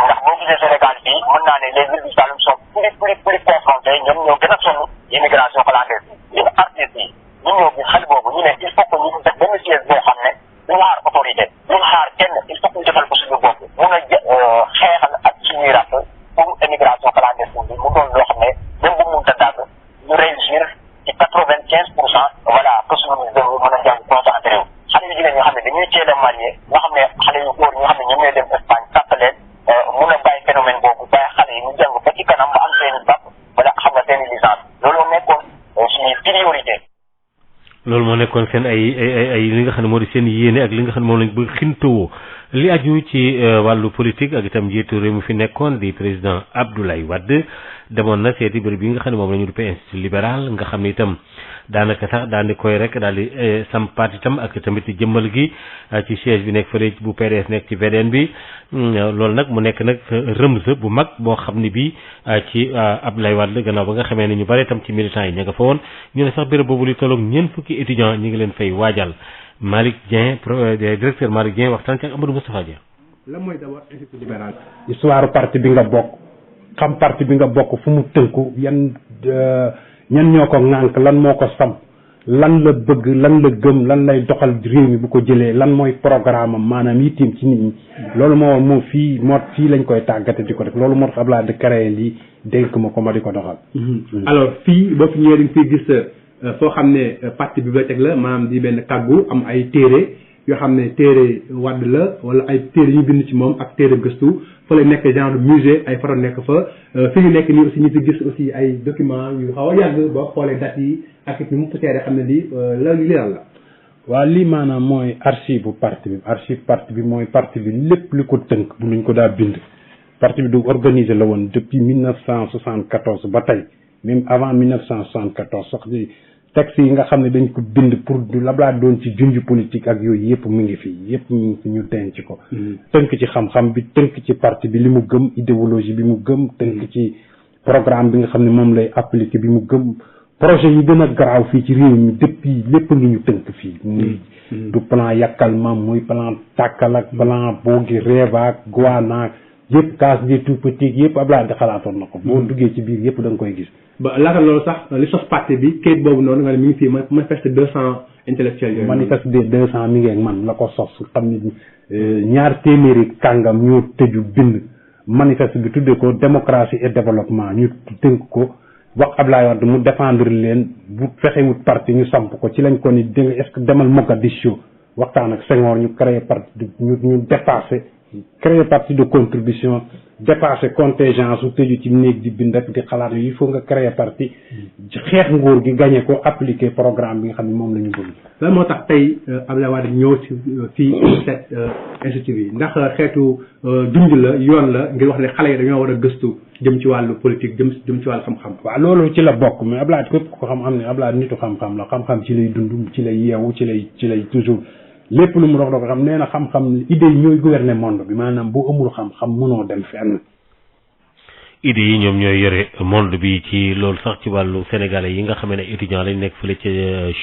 ndax boo gisee Sénégal fii mën naa ne les îles du Saloum sont plus confrontés ñoom ñoo gën a sonn immigration clandestine ñun artistes yi ñu ñëw gis xale boobu ñu ne il faut que ñu def benn siège boo xam ne duñu xaar autorité duñu xaar kenn il faut que ñu defal ko suñu bopp mun a xeexal ak suñuy rakk pour immigration clandestine bi mu doon loo xam ne même bu mun ta dàgg ñu réussir ci 95% voilà que suñu doom yi mën a jàng concentré wu xale yu jigéen ñoo xam ne dañuy teel a marié nga xam ne xale yu góor ñoo xam ne ñoom ñooy dem Espagne tàpp leen mun a bàyyi phénomène boobu bàyyi xale yi ñu jàng ba ci kanam ba am seen i bac wala xam nga seen i licence loolu nekkoon suñuy priorité. loolu moo nekkoon seen ay li nga xam ne moo di seen yéene ak li nga xam ne moom lañ bëgg xintawoo li aju ci wàllu politique ak itam njiitu réew mi fi nekkoon di président Abdoulaye Wade demoon na seeti bërëb bi nga xam ne moom la ñu duppee institut libéral nga xam ne itam daanaka sax daal di koy rek daal di sampaat itam ak tamit jëmmal gi ci siège bi nekk fële bu PDS nekk ci VDN bi loolu nag mu nekk nag rëmsa bu mag boo xam ne bii ci Abdoulaye Wade gannaaw ba nga xamee ne ñu bare itam ci militants yi ña nga fa woon ñu ne sax béréb boobu li tolloog ñeent fukki étudiants ñi ngi leen fay waajal Malick Dieng directeur Malick Dieng waxtaan ci ak Amadou Moustapha Dia. lan mooy d'abord institut libéral. histoire parti bi nga bokk xam parti bi nga bokk fu mu tënku ñan ñoo ko ŋànk lan moo ko samp lan la bëgg lan la gëm lan lay doxal réew mi bu ko jëlee lan mooy programme am maanaam yitteem ci nit ñi loolu moo fii lañ koy tàggate di ko def loolu moo tax Abdoulaye di créé lii dénk ma ko ma di ko doxal. alors fii boo fi ñëwee di fii gis foo xam ne parti bibliothèque la maanaam di benn kàggu am ay téere yoo xam ne téere Wade la wala ay téere yu bind ci moom ak téere gëstu fa lay nekk genre musée ay photo nekk fa fi ñu nekk nii aussi ñu fi gis aussi ay documents yu xaw a yàgg boo xoolee dates yi ak it ni mu poussière xam ne lii lii lan la. waaw lii maanaam mooy archive bu parti bi archive parti bi mooy parti bi lépp li ko tënk bu nuñ ko daa bind. parti bi du organisé la woon depuis 1974 ba tey même avant 1974 sax di texte yi nga xam ne dañ ko bind pour du lablaa doon ci junj politique ak yooyu yëpp mu ngi fi yëpp mu ngi fi ñu denc ko. tënk ci xam-xam bi tënk ci parti bi li mu gëm idéologie bi mu gëm tënk ci programme bi nga xam ne moom lay appliqué bi mu gëm projet yi gën a garaaw fii ci réew mi depuis lépp ngi ñu tënk fii. muy du plan yàkkal mam muy plan tàkkal ak plan boogi Réva ak Goana yëpp case des tout petits yëpp Abdoulaye di xalaatoon na ko. boo duggee ci biir yëpp da nga koy gis. ba laata loolu sax li sos parti bi kayit boobu noonu nga ne mi ngi fii manifeste 200 intellectuels yooyu. manifeste des 200 mi ngi ak man la ko sos xam ni ñaar téeméeri kàngam ñoo tëju bind manifeste bi tuddee ko démocratie et développement ñu tënk ko wax Abdoulaye Wade mu défendre leen bu fexewut parti ñu samp ko ci lañ ko ni dégg est-ce que demal Mogadiscio waxtaan ak Senghor ñu créé parti ñu dépassé créer parti de contribution dépassé contingence su tëju ci néeg di bind rek di xalaat yi il faut nga créer parti xeex nguur gi gagné ko appliquer programme bi nga xam ne moom la ñu bëgg. lan moo tax tey Abdoulaye Wade ñëw ci fii set institut bi ndax xeetu junj la yoon la ngir wax ne xale yi dañoo war a gëstu jëm ci wàllu politique jëm ci wàllu xam-xam. waaw loolu ci la bokk mais Abdoulaye képp ko xam ne Abdoulaye nitu xam-xam la xam-xam ci lay dund ci lay yeewu ci lay toujours. lépp lu mu dox dox xam nee na xam-xam idées yi ñooy gouverner monde bi maanaam boo amul xam-xam mënoo dem fenn. idées yi ñoom ñooy yore monde bi ci loolu sax ci wàllu sénégalais yi nga xam ne étudiants lañ nekk fële ca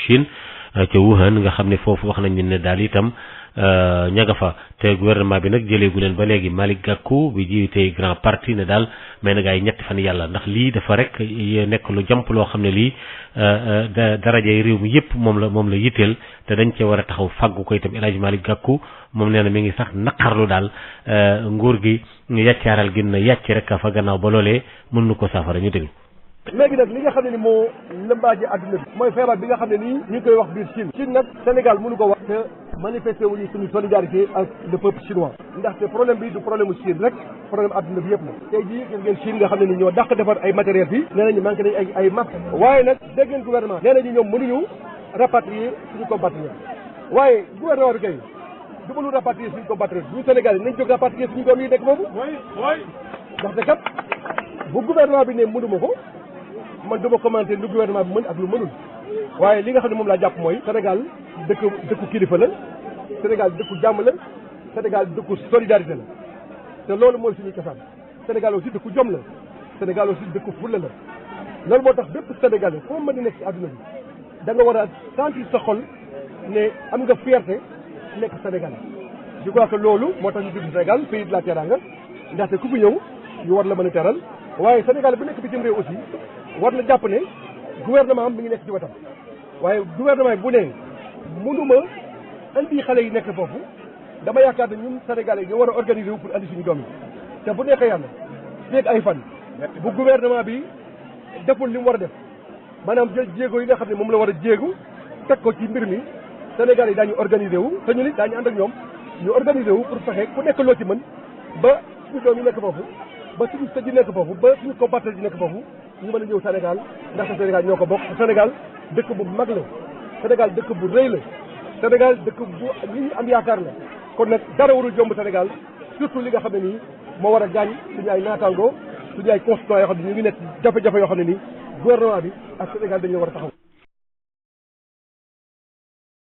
Chine ca Wuhan nga xam ne foofu wax nañ ne daal itam ña nga fa te gouvernement bi nag jëleegu leen ba léegi Malick Gakou bi jiite grand parti ne daal may na gaa yi ñetti fan yàlla ndax lii dafa rek nekk lu jàmp loo xam ne lii darajay réew mi yëpp moom la yitteel te dañ cee war a taxaw fàggu ko itam El Hadj Malick Gakou moom nee na mi ngi sax naqarlu daal nguur gi yàccaaral gi na yàcc rek fa gannaaw ba loolee mën nu ko saafara ñu déglu. léegi nag li nga xam ne ni moo lëmbaaje adduna bi mooy feebar bi nga xam ne nii ñu ngi koy wax biir Chine. Chine nag Sénégal mënu ko wax te manifesté wuñu suñu solidarité ak le peuple chinois ndaxte problème bi du problème Chine rek problème adduna bi yëpp la tey jii gis ngeen Chine nga xam ne ni ñoo dàq defar ay matériel fii nee nañu manqué nañu ay masque waaye nag dégg ngeen gouvernement nee nañu ñoom mënuñu rapatrier suñu compatriotes waaye gouvernement bi kay du mënu rapatrier suñu compatriotes bu Sénégal yi nañ jóg rapatrier suñu doom yi nekk foofu ndaxte kat bu gouvernement bi ne mënuma ko man dama commenté lu gouvernement bi mën ak lu mënul waaye li nga xam ne moom laa jàpp mooy Sénégal dëkku kilifa la Sénégal dëkku jàmm la Sénégal dëkku solidarité la te loolu mooy suñu cosaan Sénégal aussi dëkku jom la Sénégal aussi dëkku fulla la loolu moo tax bépp Sénégalais foo mën di nekk ci àdduna bi da nga war a sentir sa xol ne am nga fierté nekk Sénégal je crois que loolu moo tax ñu tudd Sénégal pays de la teranga ndaxte ku fi ñëw ñu war la mën a teral waaye Sénégal bu nekk bitim réew aussi war na jàpp ne gouvernement am mi ngi nekk ci wetam waaye gouvernement bu ne mënuma andi xale yi nekk foofu dama yaakaar ne ñun Sénégalais ñoo war a organiser wu pour andi suñu doom yi te bu nekkee yàlla feeg ay fan bu gouvernement bi deful li mu war a def maanaam jël jéego yi nga xam ne moom la war a jéegu teg ko ci mbir mi Sénégal yi daañu organiser wu te ñu nit daañu ànd ak ñoom ñu organiser wu pour fexe ku nekk loo ci mën ba suñu doom yi nekk foofu ba suñu sët yi nekk foofu ba suñu compatriotes yi nekk foofu ñu mën a ñëw Sénégal ndaxte Sénégal ñoo ko bokk Sénégal dëkk bu mag la Sénégal dëkk bu rëy la Sénégal dëkk bu li ñu am yaakaar la kon nag dara warul jomb Sénégal surtout li nga xam ne nii moo war a gaañ suñu ay naataangoo suñu ay concitoyens yoo xam ne ñu ngi nekk jafe-jafe yoo xam ne nii gouvernement bi ak Sénégal dañu war a taxaw